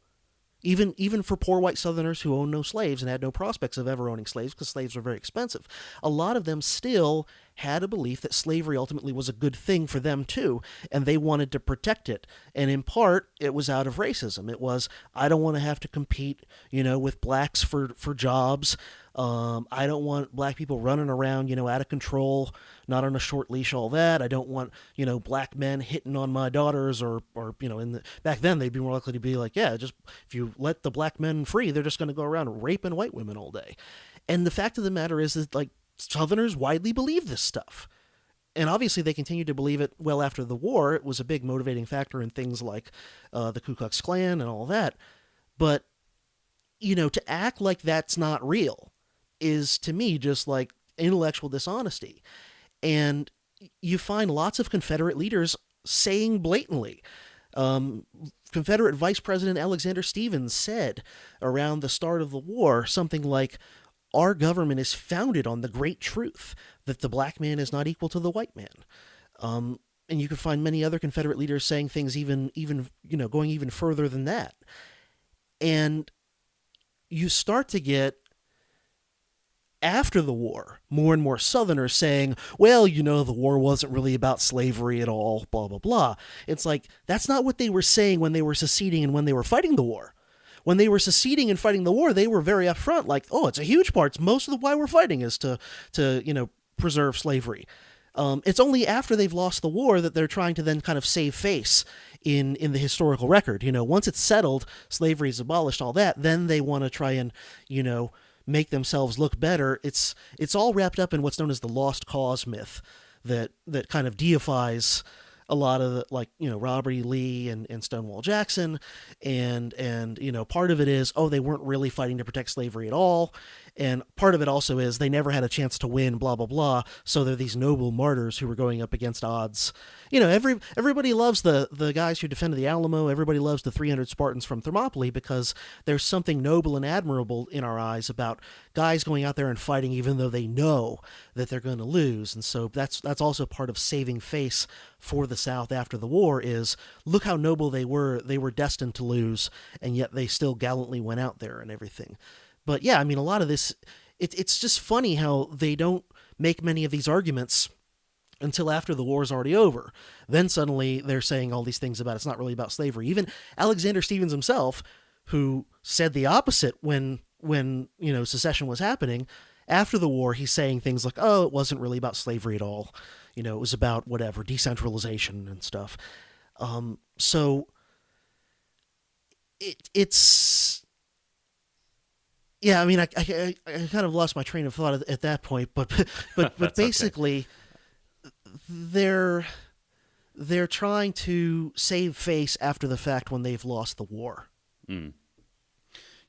Even for poor white Southerners who owned no slaves and had no prospects of ever owning slaves because slaves were very expensive, a lot of them still had a belief that slavery ultimately was a good thing for them too, and they wanted to protect it. And in part, it was out of racism. It was, I don't want to have to compete, with blacks for jobs. I don't want black people running around, out of control, not on a short leash, all that. I don't want, black men hitting on my daughters or back then they'd be more likely to be like, yeah, just if you let the black men free, they're just going to go around raping white women all day. And the fact of the matter is that, like, Southerners widely believe this stuff. and obviously they continued to believe it well after the war. It was a big motivating factor in things like the Ku Klux Klan and all that. But, to act like that's not real is, to me, just like intellectual dishonesty. And you find lots of Confederate leaders saying blatantly. Confederate Vice President Alexander Stephens said around the start of the war something like, "Our government is founded on the great truth that the black man is not equal to the white man." And you can find many other Confederate leaders saying things even going even further than that. And you start to get, after the war, more and more Southerners saying, well, the war wasn't really about slavery at all, blah, blah, blah. It's like, that's not what they were saying when they were seceding and when they were fighting the war. When they were seceding and fighting the war, they were very upfront, like, oh, it's a huge part. Most of why we're fighting is to preserve slavery. It's only after they've lost the war that they're trying to then kind of save face in the historical record. Once it's settled, slavery is abolished, all that, then they want to try and, make themselves look better. It's all wrapped up in what's known as the lost cause myth that kind of deifies a lot of the, Robert E. Lee and Stonewall Jackson. And part of it is, they weren't really fighting to protect slavery at all. And part of it also is they never had a chance to win, blah, blah, blah. So they're these noble martyrs who were going up against odds. Everybody loves the guys who defended the Alamo. Everybody loves the 300 Spartans from Thermopylae because there's something noble and admirable in our eyes about guys going out there and fighting even though they know that they're going to lose. And so that's also part of saving face for the South after the war is, look how noble they were. They were destined to lose, and yet they still gallantly went out there and everything. But yeah, a lot of this, it's just funny how they don't make many of these arguments until after the war is already over. Then suddenly they're saying all these things about it's not really about slavery. Even Alexander Stephens himself, who said the opposite when secession was happening, after the war he's saying things like, oh, it wasn't really about slavery at all. It was about whatever, decentralization and stuff. So it's... Yeah, I kind of lost my train of thought at that point, but basically, okay. They're trying to save face after the fact when they've lost the war. Mm.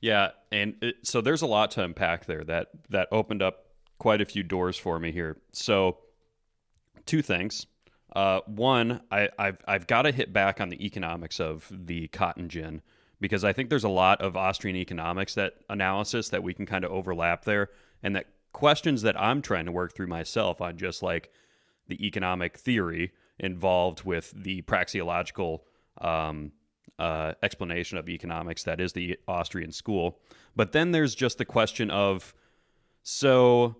Yeah, and so there's a lot to unpack there that opened up quite a few doors for me here. So, two things. One, I've got to hit back on the economics of the cotton gin, because I think there's a lot of Austrian economics analysis that we can kind of overlap there, and that questions that I'm trying to work through myself on just like the economic theory involved with the praxeological explanation of economics that is the Austrian school. But then there's just the question of, so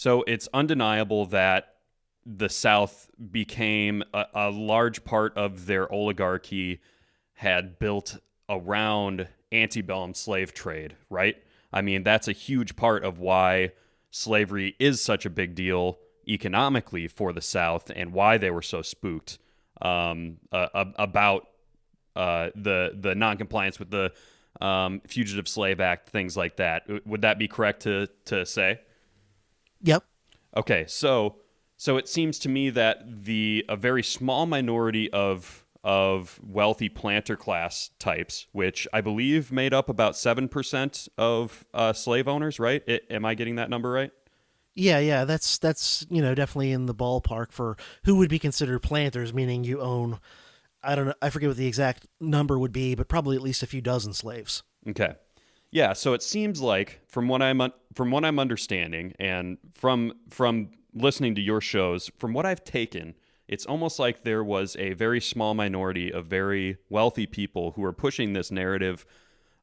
it's undeniable that the South became a large part of their oligarchy had built around antebellum slave trade, right? That's a huge part of why slavery is such a big deal economically for the South and why they were so spooked about the noncompliance with the Fugitive Slave Act, things like that. Would that be correct to say? Yep. Okay, so it seems to me that a very small minority of wealthy planter class types, which I believe made up about 7% of slave owners, right? Am I getting that number right? Yeah, that's definitely in the ballpark for who would be considered planters, meaning you own, I don't know, I forget what the exact number would be, but probably at least a few dozen slaves. Okay. Yeah, so it seems like from what I'm understanding and from listening to your shows, from what I've taken, it's almost like there was a very small minority of very wealthy people who were pushing this narrative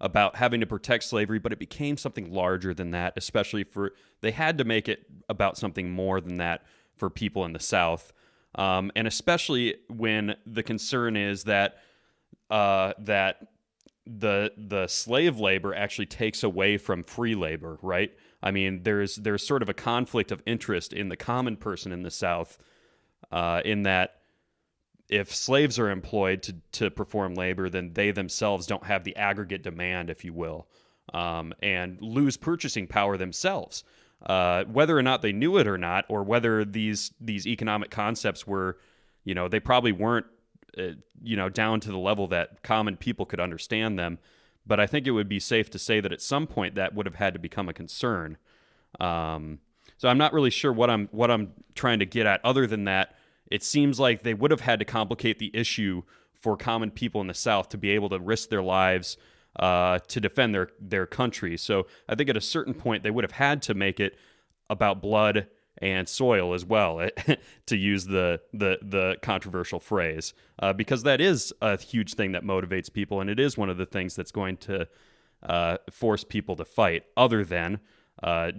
about having to protect slavery, but it became something larger than that, they had to make it about something more than that for people in the South. And especially when the concern is that the slave labor actually takes away from free labor, right? There's sort of a conflict of interest in the common person in the South, in that if slaves are employed to perform labor, then they themselves don't have the aggregate demand, if you will, and lose purchasing power themselves. whether or not they knew it or not, or whether these economic concepts were, they probably weren't, down to the level that common people could understand them. But I think it would be safe to say that at some point that would have had to become a concern. So I'm not really sure what I'm trying to get at. Other than that, it seems like they would have had to complicate the issue for common people in the South to be able to risk their lives to defend their country. So I think at a certain point they would have had to make it about blood and soil as well, to use the controversial phrase, because that is a huge thing that motivates people, and it is one of the things that's going to force people to fight, other than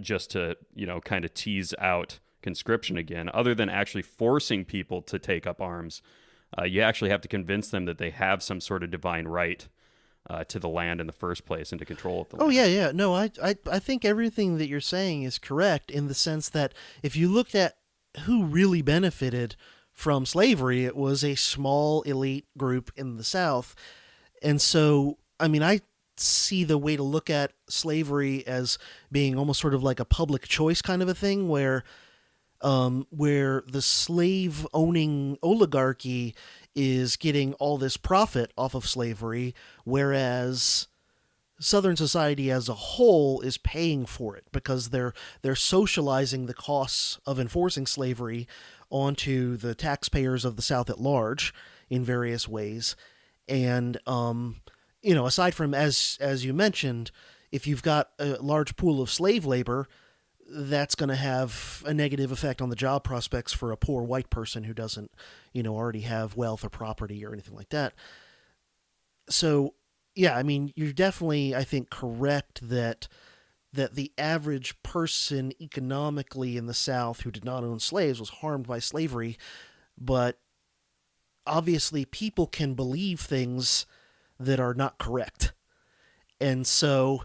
just to kind of tease out conscription again. Other than actually forcing people to take up arms, you actually have to convince them that they have some sort of divine right to the land in the first place and to control of the land. Oh, yeah. No, I think everything that you're saying is correct, in the sense that if you looked at who really benefited from slavery, it was a small elite group in the South. And so, I mean, I see the way to look at slavery as being almost sort of like a public choice kind of a thing, where the slave-owning oligarchy is getting all this profit off of slavery, whereas Southern society as a whole is paying for it, because they're socializing the costs of enforcing slavery onto the taxpayers of the South at large in various ways. And aside from, as you mentioned, if you've got a large pool of slave labor, that's going to have a negative effect on the job prospects for a poor white person who doesn't, already have wealth or property or anything like that. So, yeah, I mean, you're definitely, I think, correct that the average person economically in the South who did not own slaves was harmed by slavery, but obviously people can believe things that are not correct. And so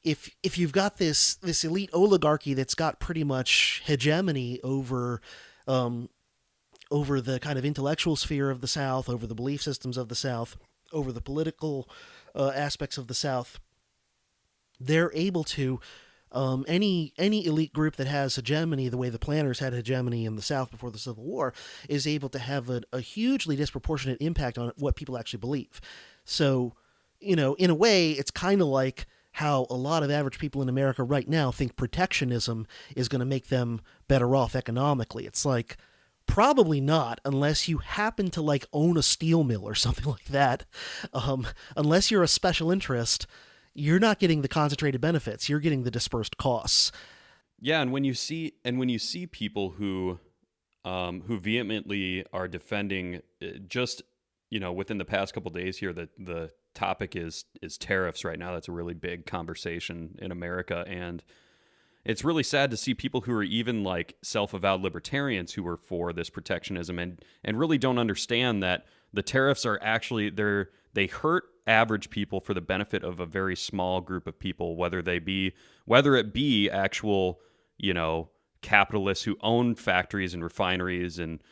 if you've got this elite oligarchy that's got pretty much hegemony over the kind of intellectual sphere of the South, over the belief systems of the South, over the political aspects of the South, they're able to, any elite group that has hegemony, the way the planters had hegemony in the South before the Civil War, is able to have a hugely disproportionate impact on what people actually believe. So, in a way, it's kind of like how a lot of average people in America right now think protectionism is going to make them better off economically. It's like, probably not, unless you happen to own a steel mill or something like that. Unless you're a special interest, you're not getting the concentrated benefits. You're getting the dispersed costs. Yeah, and when you see people who vehemently are defending, just within the past couple of days here, that the topic is tariffs right now. That's a really big conversation in America, and it's really sad to see people who are even self-avowed libertarians who are for this protectionism and really don't understand that the tariffs are actually they hurt average people for the benefit of a very small group of people, whether it be actual capitalists who own factories and refineries and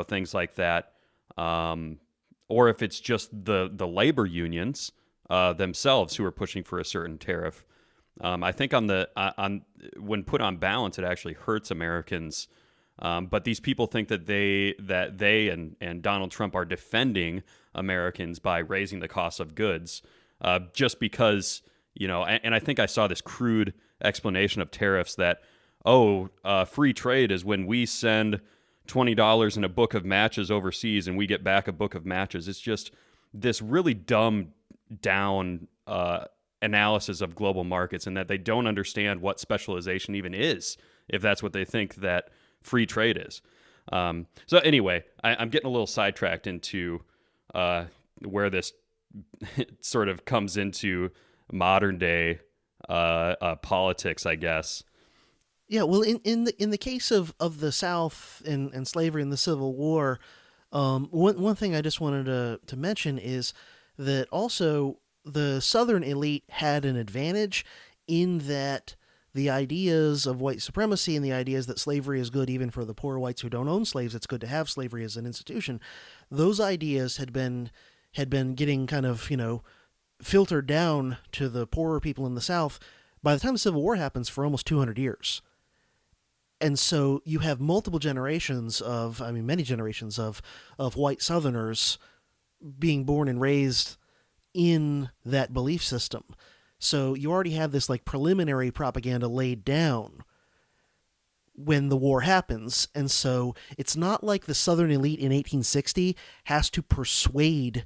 things like that, or if it's just the labor unions themselves who are pushing for a certain tariff. I think when put on balance, it actually hurts Americans. But these people think that they and Donald Trump are defending Americans by raising the cost of goods, just because And I think I saw this crude explanation of tariffs that free trade is when we send $20 in a book of matches overseas and we get back a book of matches. It's just this really dumbed down analysis of global markets, and that they don't understand what specialization even is, if that's what they think that free trade is. So anyway, I'm getting a little sidetracked into where this sort of comes into modern day politics, I guess. Yeah, well, in the case of the South and slavery and the Civil War, one thing I just wanted to mention is that also the Southern elite had an advantage in that the ideas of white supremacy and the ideas that slavery is good even for the poor whites who don't own slaves, it's good to have slavery as an institution, those ideas had been getting kind of, filtered down to the poorer people in the South by the time the Civil War happens for almost 200 years. And so you have multiple generations of, I mean, many generations of white Southerners being born and raised in that belief system. So you already have this like preliminary propaganda laid down when the war happens. And so it's not like the Southern elite in 1860 has to persuade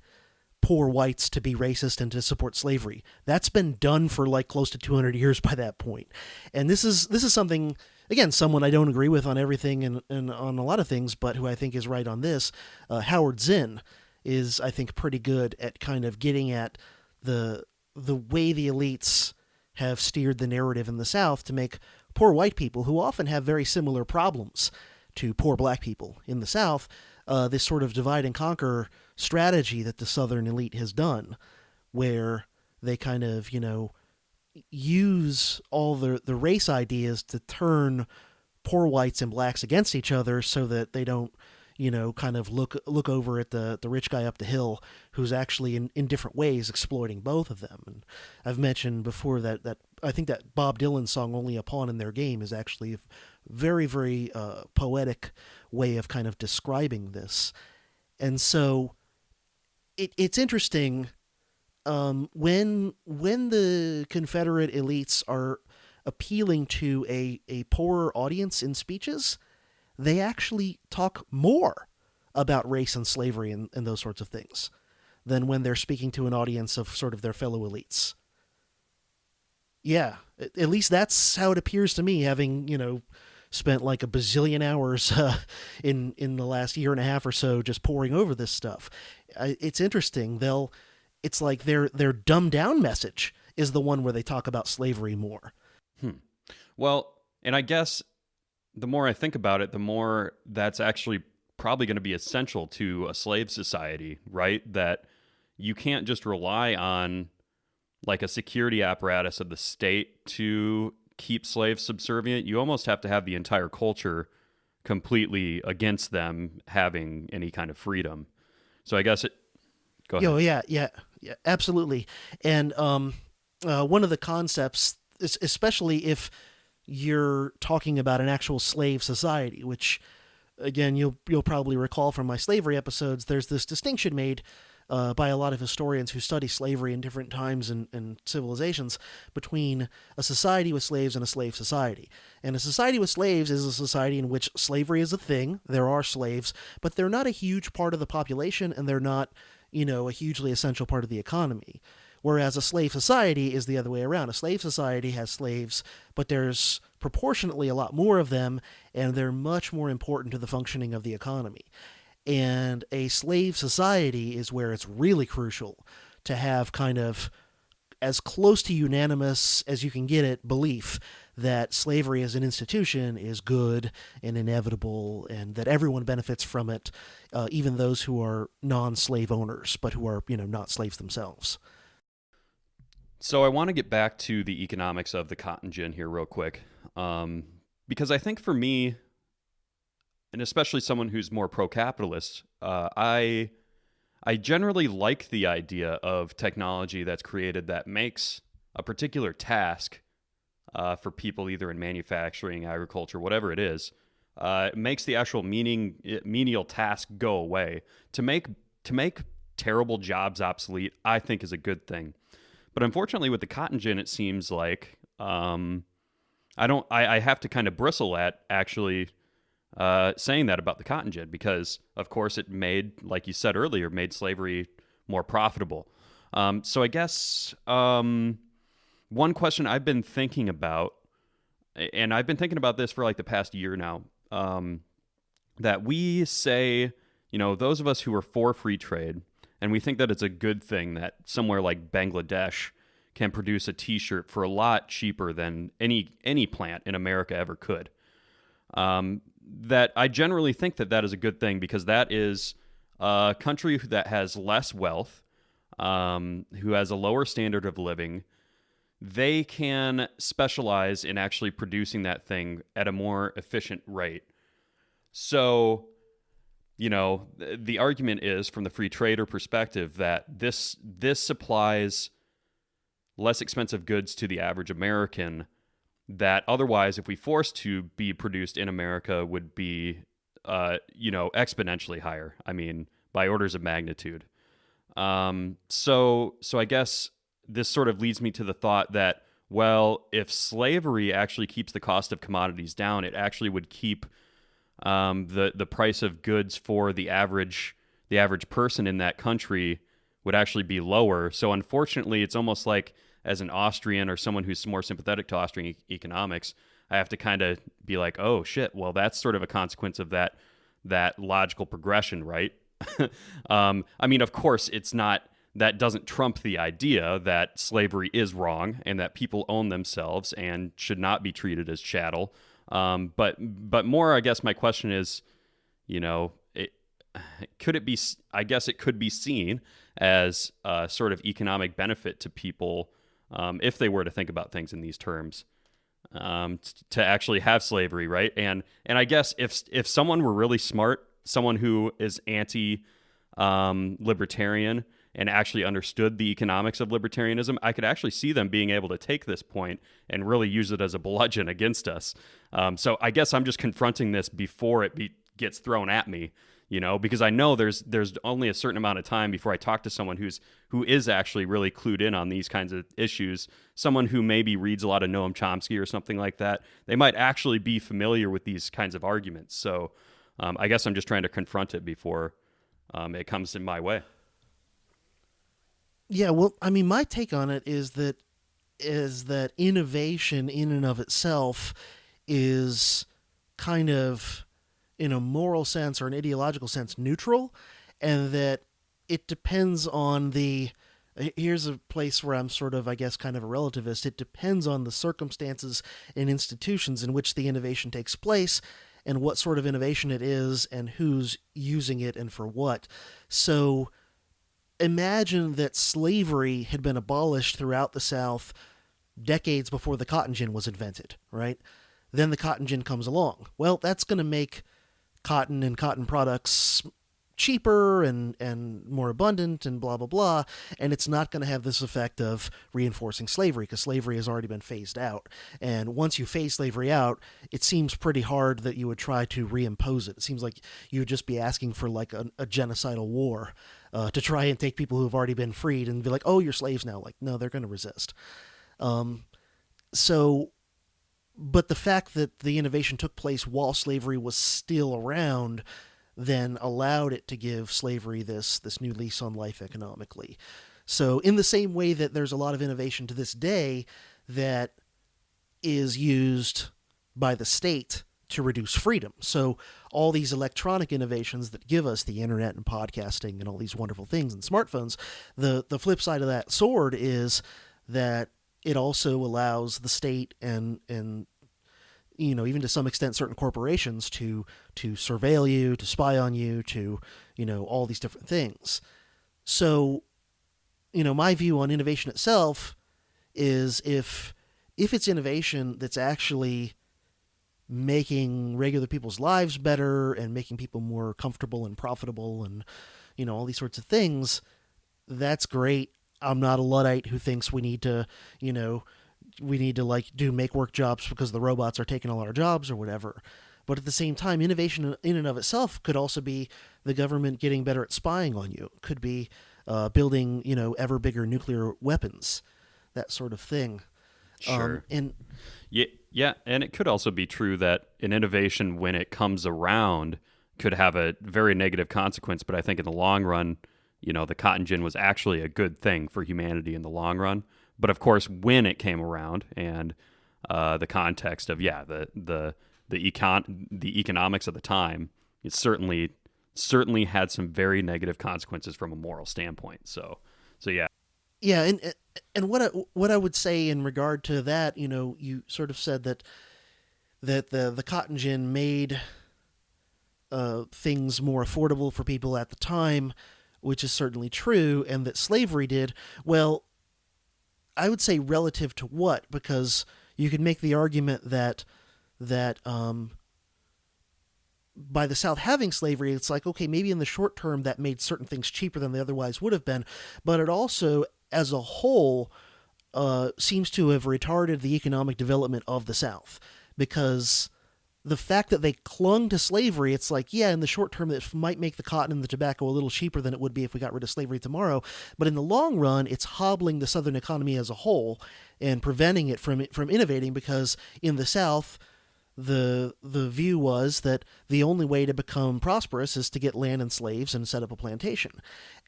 poor whites to be racist and to support slavery. That's been done for like close to 200 years by that point. And this is something, again, someone I don't agree with on everything and on a lot of things, but who I think is right on this. Howard Zinn is, I think, pretty good at kind of getting at the way the elites have steered the narrative in the South to make poor white people, who often have very similar problems to poor black people in the South, this sort of divide and conquer strategy that the Southern elite has done, where they kind of, use all the race ideas to turn poor whites and blacks against each other so that they don't, kind of look over at the rich guy up the hill who's actually in different ways exploiting both of them. And I've mentioned before that I think that Bob Dylan song "Only a Pawn in Their Game" is actually a very, very poetic way of kind of describing this. And so it's interesting when the Confederate elites are appealing to a poorer audience in speeches, they actually talk more about race and slavery and those sorts of things than when they're speaking to an audience of sort of their fellow elites. Yeah, at least that's how it appears to me, having, spent like a bazillion hours in the last year and a half or so just poring over this stuff. It's interesting. It's like their dumbed down message is the one where they talk about slavery more. Well, and I guess the more I think about it, the more that's actually probably going to be essential to a slave society, right? That you can't just rely on like a security apparatus of the state to keep slaves subservient. You almost have to have the entire culture completely against them having any kind of freedom. So I guess go ahead. Yeah, absolutely. And one of the concepts, especially if you're talking about an actual slave society, which, again, you'll probably recall from my slavery episodes, there's this distinction made by a lot of historians who study slavery in different times and civilizations between a society with slaves and a slave society. And a society with slaves is a society in which slavery is a thing. There are slaves, but they're not a huge part of the population, and they're not, a hugely essential part of the economy. Whereas a slave society is the other way around. A slave society has slaves, but there's proportionately a lot more of them, and they're much more important to the functioning of the economy. And a slave society is where it's really crucial to have kind of as close to unanimous as you can get it belief that slavery as an institution is good and inevitable, and that everyone benefits from it, even those who are non-slave owners, but who are, not slaves themselves. So I want to get back to the economics of the cotton gin here real quick, because I think for me, and especially someone who's more pro-capitalist, I generally like the idea of technology that's created that makes a particular task for people either in manufacturing, agriculture, whatever it is, it makes the actual menial task go away. To make terrible jobs obsolete, I think is a good thing. But unfortunately, with the cotton gin, it seems like I have to kind of bristle at actually saying that about the cotton gin, because of course it made, like you said earlier, made slavery more profitable. So I guess one question I've been thinking about, and I've been thinking about this for like the past year now, that we say, those of us who are for free trade, and we think that it's a good thing that somewhere like Bangladesh can produce a T-shirt for a lot cheaper than any plant in America ever could. That I generally think that is a good thing, because that is a country that has less wealth, who has a lower standard of living. They can specialize in actually producing that thing at a more efficient rate. So, the argument is, from the free trader perspective, that this supplies less expensive goods to the average American that otherwise, if we forced to be produced in America, would be, exponentially higher. I mean, by orders of magnitude. So I guess this sort of leads me to the thought that, well, if slavery actually keeps the cost of commodities down, it actually would keep the price of goods for the average person in that country would actually be lower. So unfortunately, it's almost like, as an Austrian or someone who's more sympathetic to Austrian economics, I have to kind of be like, oh shit, well, that's sort of a consequence of that logical progression, right? I mean, of course, that doesn't trump the idea that slavery is wrong and that people own themselves and should not be treated as chattel. But more, I guess my question is, could it be? I guess it could be seen as a sort of economic benefit to people, if they were to think about things in these terms, to actually have slavery, right? And I guess if someone were really smart, someone who is anti-libertarian and actually understood the economics of libertarianism, I could actually see them being able to take this point and really use it as a bludgeon against us. So I guess I'm just confronting this before it gets thrown at me, because I know there's only a certain amount of time before I talk to someone who is actually really clued in on these kinds of issues. Someone who maybe reads a lot of Noam Chomsky or something like that. They might actually be familiar with these kinds of arguments. So I guess I'm just trying to confront it before it comes in my way. Yeah, well, I mean, my take on it is that innovation in and of itself is kind of, in a moral sense or an ideological sense, neutral, and that it depends on here's a place where I'm sort of, I guess, kind of a relativist. It depends on the circumstances and institutions in which the innovation takes place and what sort of innovation it is and who's using it and for what. So imagine that slavery had been abolished throughout the South decades before the cotton gin was invented, right? Then the cotton gin comes along. Well, that's going to make cotton and cotton products cheaper and more abundant and blah, blah, blah. And it's not going to have this effect of reinforcing slavery because slavery has already been phased out. And once you phase slavery out, it seems pretty hard that you would try to reimpose it. It seems like you would just be asking for like a genocidal war to try and take people who have already been freed and be like, oh, you're slaves now. Like, no, they're going to resist. But the fact that the innovation took place while slavery was still around then allowed it to give slavery this new lease on life economically. So in the same way that there's a lot of innovation to this day that is used by the state to reduce freedom. So all these electronic innovations that give us the internet and podcasting and all these wonderful things and smartphones, the flip side of that sword is that it also allows the state and even to some extent certain corporations to surveil you, to spy on you, to all these different things. So my view on innovation itself is if it's innovation that's actually making regular people's lives better and making people more comfortable and profitable and all these sorts of things, that's great. I'm not a Luddite who thinks we need to like do make work jobs because the robots are taking all our jobs or whatever. But at the same time, innovation in and of itself could also be the government getting better at spying on you. It could be building, ever bigger nuclear weapons, that sort of thing. Sure. Yeah, and it could also be true that an innovation, when it comes around, could have a very negative consequence. But I think in the long run, the cotton gin was actually a good thing for humanity in the long run. But of course, when it came around and the context of the economics of the time, it certainly had some very negative consequences from a moral standpoint. So yeah. Yeah, and what I would say in regard to that, you sort of said that the cotton gin made things more affordable for people at the time, which is certainly true, and that slavery did. Well, I would say relative to what? Because you could make the argument that by the South having slavery, it's like, okay, maybe in the short term that made certain things cheaper than they otherwise would have been, but it also, as a whole, seems to have retarded the economic development of the South, because the fact that they clung to slavery, it's like, yeah, in the short term, it might make the cotton and the tobacco a little cheaper than it would be if we got rid of slavery tomorrow. But in the long run, it's hobbling the Southern economy as a whole and preventing it from innovating, because in the South, the view was that the only way to become prosperous is to get land and slaves and set up a plantation.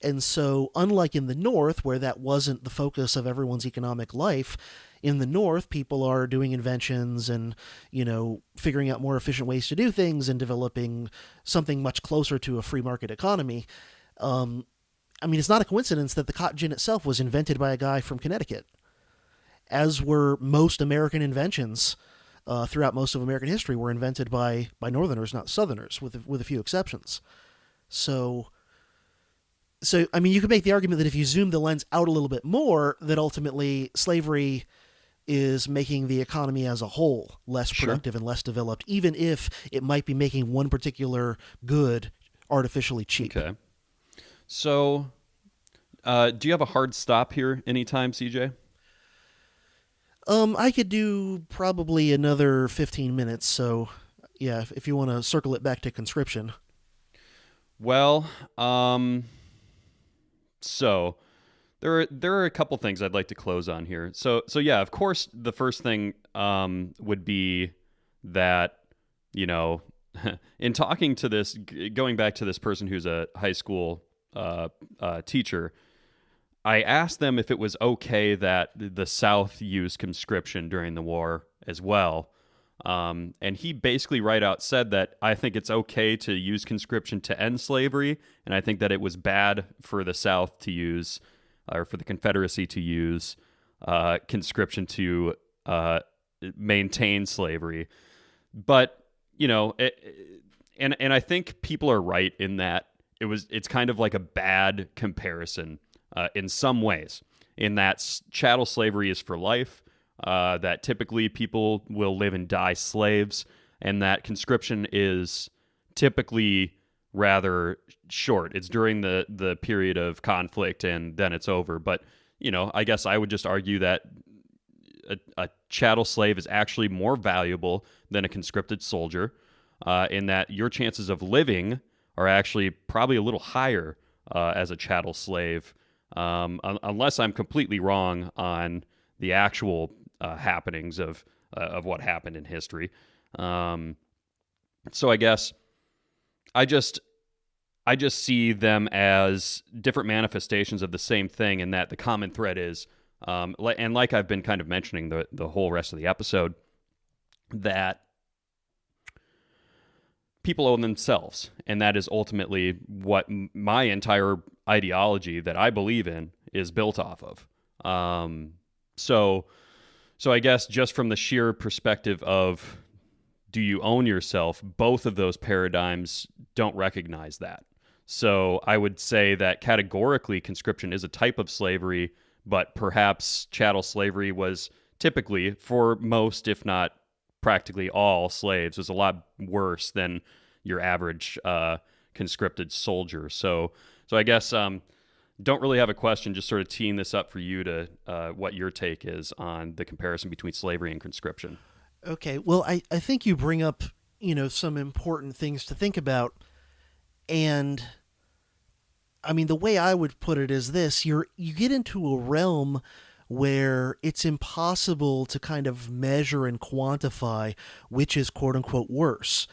And so, unlike in the North, where that wasn't the focus of everyone's economic life, in the North, people are doing inventions and, figuring out more efficient ways to do things and developing something much closer to a free market economy. It's not a coincidence that the cotton gin itself was invented by a guy from Connecticut, as were most American inventions. Throughout most of American history, were invented by Northerners, not Southerners, with a few exceptions. So you could make the argument that if you zoom the lens out a little bit more, that ultimately slavery is making the economy as a whole less productive and less developed, even if it might be making one particular good artificially cheap. Okay. So, do you have a hard stop here anytime, CJ? I could do probably another 15 minutes, so yeah, if you want to circle it back to conscription. Well, so there are a couple things I'd like to close on here. So yeah, of course, the first thing would be that, in talking to this, going back to this person who's a high school teacher, I asked them if it was okay that the South used conscription during the war as well. And he basically right out said that I think it's okay to use conscription to end slavery, and I think that it was bad for the South to use, or for the Confederacy to use, conscription to maintain slavery. But, and I think people are right in that it's kind of like a bad comparison. In some ways, in that chattel slavery is for life, that typically people will live and die slaves, and that conscription is typically rather short. It's during the period of conflict, and then it's over. But, I guess I would just argue that a chattel slave is actually more valuable than a conscripted soldier, in that your chances of living are actually probably a little higher as a chattel slave, unless I'm completely wrong on the actual happenings of what happened in history. So I guess I just see them as different manifestations of the same thing, and that the common thread is, and like I've been kind of mentioning the whole rest of the episode, that people own themselves, and that is ultimately what my entire ideology that I believe in is built off of. So I guess just from the sheer perspective of, do you own yourself, both of those paradigms don't recognize that. So I would say that categorically conscription is a type of slavery, but perhaps chattel slavery was typically, for most, if not practically all slaves, was a lot worse than your average conscripted soldier. So I guess don't really have a question, just sort of teeing this up for you to what your take is on the comparison between slavery and conscription. Okay, well, I think you bring up, some important things to think about. And, the way I would put it is this: you get into a realm where it's impossible to kind of measure and quantify which is quote-unquote worse.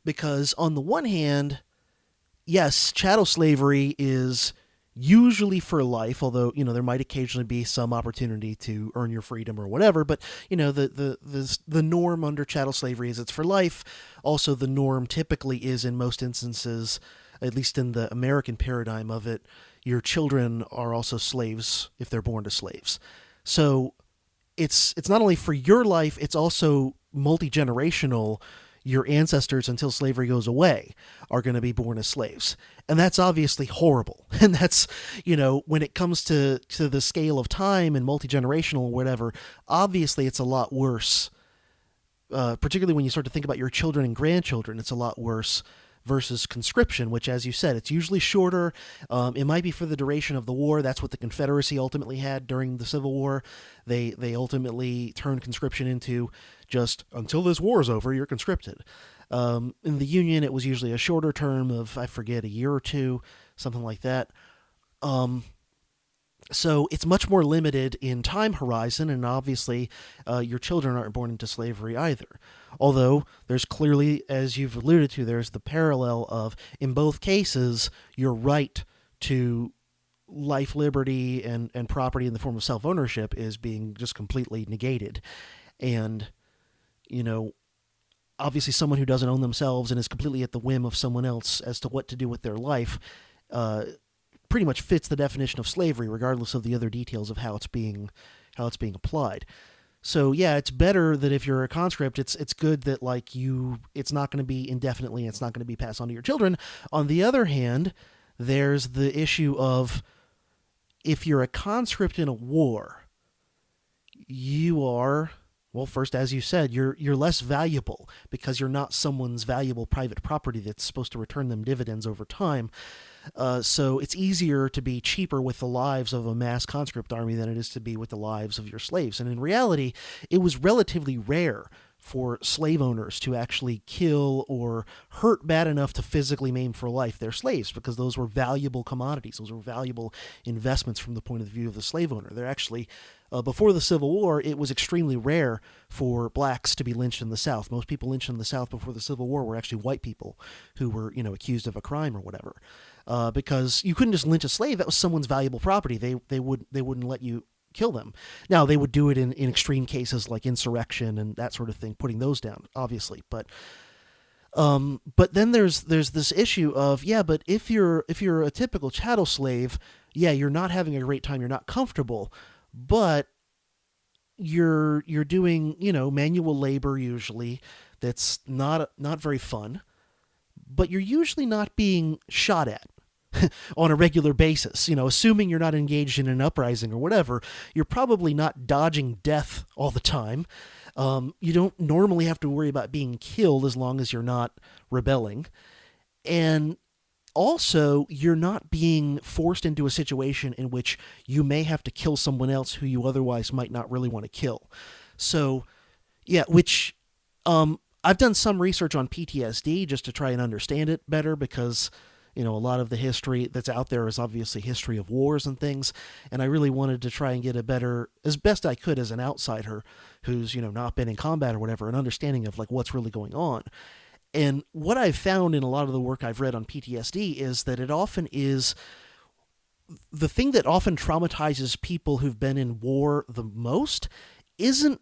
Because on the one hand, yes, chattel slavery is usually for life, although, there might occasionally be some opportunity to earn your freedom or whatever, but, the norm under chattel slavery is it's for life. Also, the norm typically is, in most instances, at least in the American paradigm of it, your children are also slaves if they're born to slaves. So it's not only for your life, it's also multi-generational. Your ancestors, until slavery goes away, are going to be born as slaves. And that's obviously horrible. And that's, when it comes to the scale of time and multi-generational or whatever, obviously it's a lot worse. Particularly when you start to think about your children and grandchildren, it's a lot worse versus conscription, which, as you said, it's usually shorter. It might be for the duration of the war. That's what the Confederacy ultimately had during the Civil War. They ultimately turned conscription into just, until this war is over, you're conscripted. In the Union, it was usually a shorter term of, I forget, a year or two, something like that. So it's much more limited in time horizon, and obviously your children aren't born into slavery either. Although there's clearly, as you've alluded to, there's the parallel of, in both cases, your right to life, liberty, and property in the form of self-ownership is being just completely negated. And, obviously someone who doesn't own themselves and is completely at the whim of someone else as to what to do with their life pretty much fits the definition of slavery, regardless of the other details of how it's being applied. So yeah, it's better that if you're a conscript, it's good that it's not going to be indefinitely, it's not going to be passed on to your children. On the other hand, there's the issue of, if you're a conscript in a war, you are, well, first, as you said, you're less valuable because you're not someone's valuable private property that's supposed to return them dividends over time. So it's easier to be cheaper with the lives of a mass conscript army than it is to be with the lives of your slaves. And in reality, it was relatively rare for slave owners to actually kill or hurt bad enough to physically maim for life their slaves, because those were valuable commodities. Those were valuable investments from the point of view of the slave owner. They're actually, before the Civil War, it was extremely rare for blacks to be lynched in the South. Most people lynched in the South before the Civil War were actually white people who were, accused of a crime or whatever. Because you couldn't just lynch a slave. That was someone's valuable property. They wouldn't let you kill them. Now, they would do it in extreme cases like insurrection and that sort of thing, putting those down, obviously. But then there's this issue of, but if you're a typical chattel slave, you're not having a great time, you're not comfortable, but you're doing, manual labor usually that's not very fun, but you're usually not being shot at on a regular basis. Assuming you're not engaged in an uprising or whatever, you're probably not dodging death all the time. You don't normally have to worry about being killed as long as you're not rebelling. And also, you're not being forced into a situation in which you may have to kill someone else who you otherwise might not really want to kill. So, which I've done some research on PTSD just to try and understand it better, because a lot of the history that's out there is obviously history of wars and things, and I really wanted to try and get a better, as best I could as an outsider who's, not been in combat or whatever, an understanding of what's really going on. And what I've found in a lot of the work I've read on PTSD is that it often is the thing that often traumatizes people who've been in war the most isn't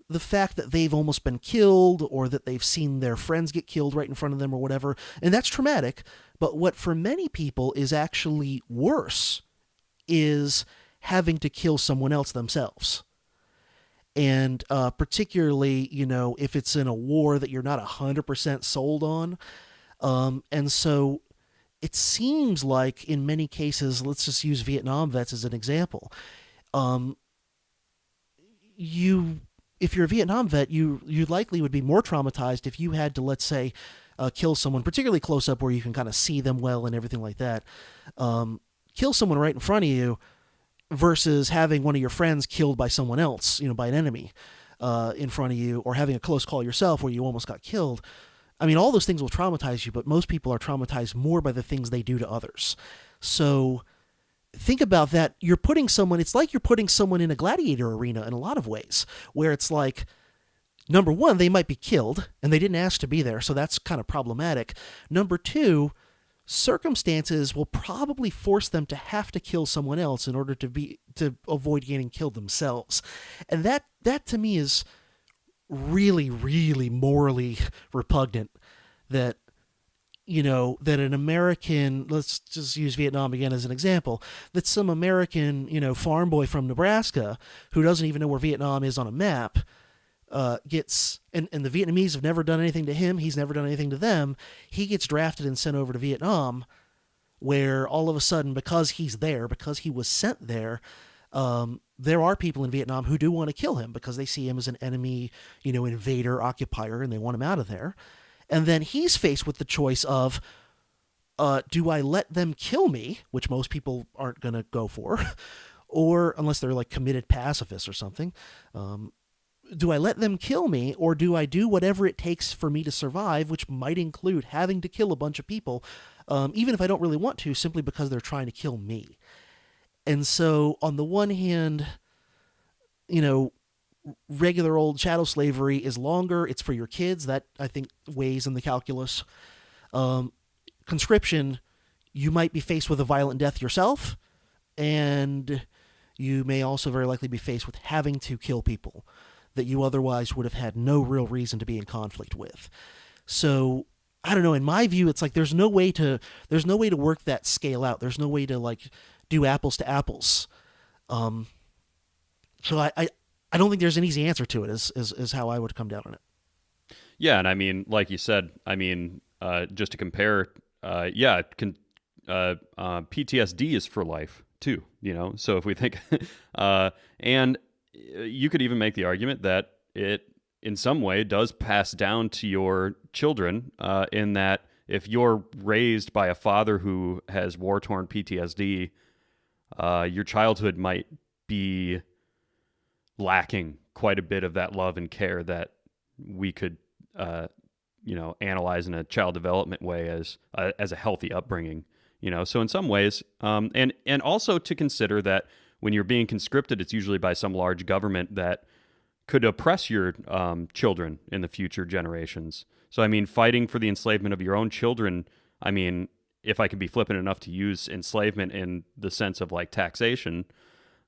the fact that they've almost been killed or that they've seen their friends get killed right in front of them or whatever, and that's traumatic. But what for many people is actually worse is having to kill someone else themselves. And particularly, if it's in a war that you're not 100% sold on. And so it seems like in many cases, let's just use Vietnam vets as an example. If you're a Vietnam vet, you likely would be more traumatized if you had to, let's say, kill someone, particularly close up where you can kind of see them well and everything like that. Kill someone right in front of you versus having one of your friends killed by someone else, by an enemy in front of you, or having a close call yourself where you almost got killed. I mean, all those things will traumatize you, but most people are traumatized more by the things they do to others. So think about that. It's like you're putting someone in a gladiator arena in a lot of ways, where it's like, number one, they might be killed, and they didn't ask to be there, so that's kind of problematic. Number two, circumstances will probably force them to have to kill someone else in order to avoid getting killed themselves. And that to me is really, really morally repugnant, that that an American, let's just use Vietnam again as an example, that some American, farm boy from Nebraska who doesn't even know where Vietnam is on a map gets, and the Vietnamese have never done anything to him, he's never done anything to them, he gets drafted and sent over to Vietnam, where all of a sudden, because he's there, because he was sent there, there are people in Vietnam who do want to kill him because they see him as an enemy, invader, occupier, and they want him out of there. And then he's faced with the choice of, do I let them kill me, which most people aren't going to go for, or unless they're like committed pacifists or something, do I let them kill me, or do I do whatever it takes for me to survive, which might include having to kill a bunch of people, even if I don't really want to, simply because they're trying to kill me? And so, on the one hand, regular old chattel slavery is longer. It's for your kids. That, I think, weighs in the calculus. Conscription, you might be faced with a violent death yourself, and you may also very likely be faced with having to kill people that you otherwise would have had no real reason to be in conflict with. So, I don't know, in my view, it's like there's no way to work that scale out. There's no way to like do apples to apples. So I don't think there's an easy answer to it, is how I would come down on it. Yeah, and I mean, like you said, I mean, just to compare, PTSD is for life too, So if we think, and you could even make the argument that it, in some way, does pass down to your children, in that if you're raised by a father who has war-torn PTSD, your childhood might be lacking quite a bit of that love and care that we could, analyze in a child development way as a healthy upbringing. So in some ways, and also to consider that when you're being conscripted, it's usually by some large government that could oppress your children in the future generations. So I mean, fighting for the enslavement of your own children, I mean, if I could be flippant enough to use enslavement in the sense of like taxation,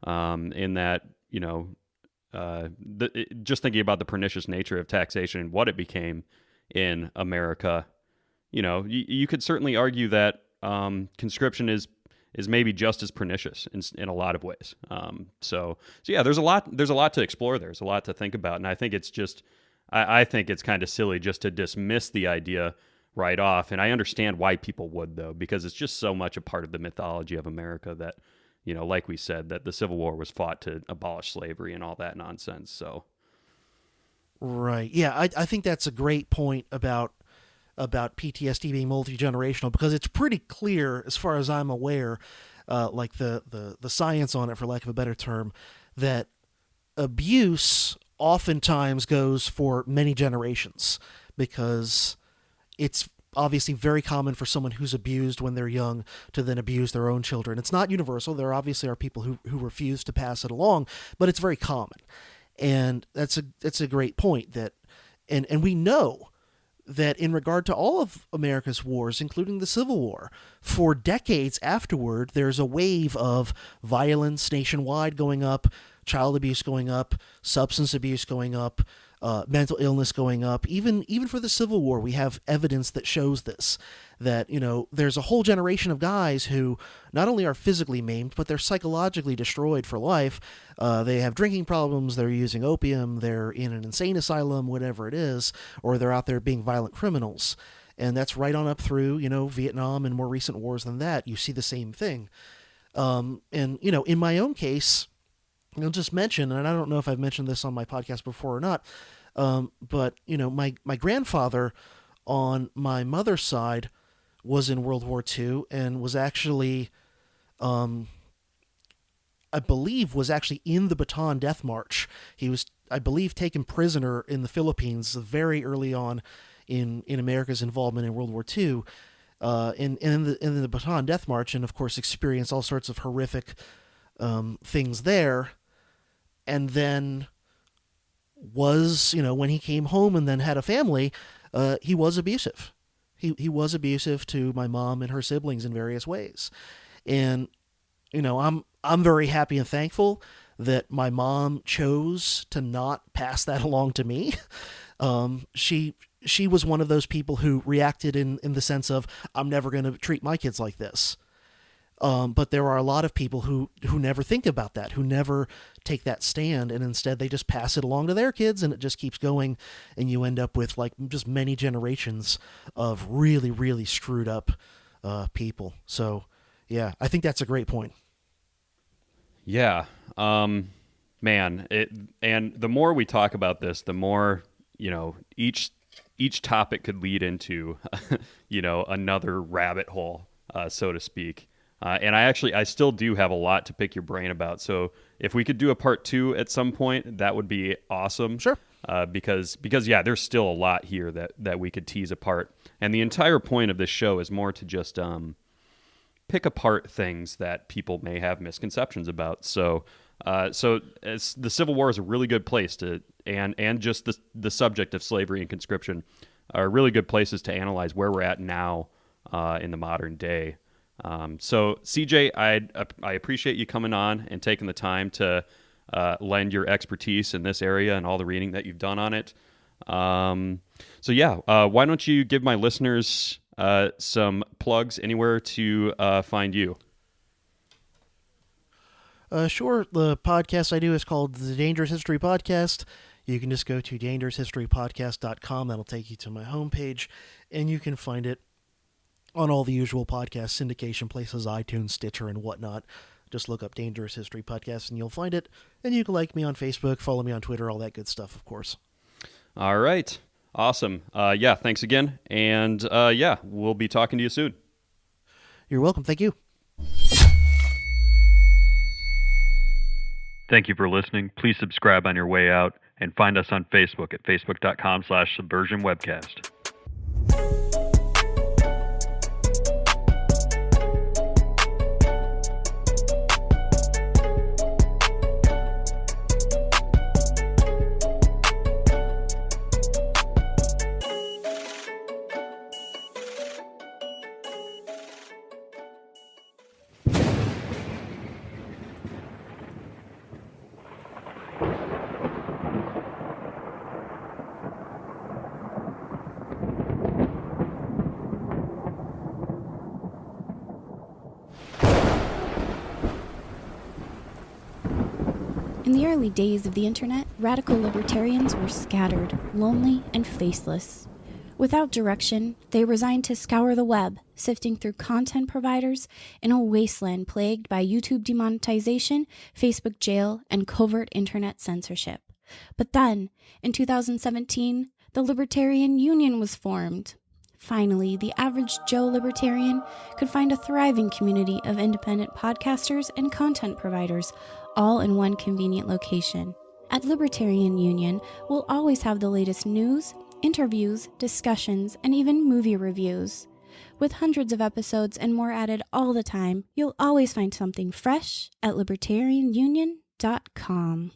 in that, just thinking about the pernicious nature of taxation and what it became in America, you could certainly argue that conscription is maybe just as pernicious in a lot of ways. So yeah, there's a lot to explore. There's a lot to think about, and I think it's just, I think it's kind of silly just to dismiss the idea right off. And I understand why people would, though, because it's just so much a part of the mythology of America that, like we said, that the Civil War was fought to abolish slavery and all that nonsense. So, right, yeah, I think that's a great point about PTSD being multi-generational, because it's pretty clear, as far as I'm aware, like the science on it, for lack of a better term, that abuse oftentimes goes for many generations, because it's obviously very common for someone who's abused when they're young to then abuse their own children. It's not universal. There obviously are people who refuse to pass it along, but it's very common. And that's a great point, that and we know that in regard to all of America's wars, including the Civil War, for decades afterward, there's a wave of violence nationwide going up, child abuse going up, substance abuse going up, mental illness going up. Even for the Civil War, we have evidence that shows this, that, there's a whole generation of guys who not only are physically maimed, but they're psychologically destroyed for life. They have drinking problems, they're using opium, they're in an insane asylum, whatever it is, or they're out there being violent criminals. And that's right on up through, Vietnam and more recent wars than that. You see the same thing. And, in my own case, I'll just mention, and I don't know if I've mentioned this on my podcast before or not, but, my grandfather on my mother's side was in World War II and was actually, I believe, was actually in the Bataan Death March. He was, I believe, taken prisoner in the Philippines very early on in America's involvement in World War II, in the Bataan Death March, and of course experienced all sorts of horrific things there. And then was, when he came home and then had a family, he was abusive. He was abusive to my mom and her siblings in various ways. And, I'm very happy and thankful that my mom chose to not pass that along to me. She was one of those people who reacted in the sense of, I'm never going to treat my kids like this. But there are a lot of people who never think about that, who never take that stand, and instead they just pass it along to their kids, and it just keeps going, and you end up with like just many generations of really, really screwed up people. So, yeah, I think that's a great point. Yeah, man. And the more we talk about this, the more each each topic could lead into, another rabbit hole, so to speak. And I still do have a lot to pick your brain about. So if we could do a part 2 at some point, that would be awesome. Sure. Because yeah, there's still a lot here that we could tease apart. And the entire point of this show is more to just pick apart things that people may have misconceptions about. So the Civil War is a really good place to, and just the subject of slavery and conscription are really good places to analyze where we're at now in the modern day. So CJ, I appreciate you coming on and taking the time to lend your expertise in this area and all the reading that you've done on it. So yeah, why don't you give my listeners some plugs anywhere to find you? Sure. The podcast I do is called the Dangerous History Podcast. You can just go to dangeroushistorypodcast.com. That'll take you to my homepage, and you can find it on all the usual podcast syndication places, iTunes, Stitcher, and whatnot. Just look up Dangerous History Podcast, and you'll find it. And you can like me on Facebook, follow me on Twitter, all that good stuff, of course. All right. Awesome. Yeah, thanks again. And yeah, we'll be talking to you soon. You're welcome. Thank you. Thank you for listening. Please subscribe on your way out and find us on Facebook at facebook.com/subversionwebcast. In the early days of the internet, radical libertarians were scattered, lonely, and faceless. Without direction, they resigned to scour the web, sifting through content providers in a wasteland plagued by YouTube demonetization, Facebook jail, and covert internet censorship. But then, in 2017, the Libertarian Union was formed. Finally, the average Joe libertarian could find a thriving community of independent podcasters and content providers, all in one convenient location. At Libertarian Union, we'll always have the latest news, interviews, discussions, and even movie reviews. With hundreds of episodes and more added all the time, you'll always find something fresh at libertarianunion.com.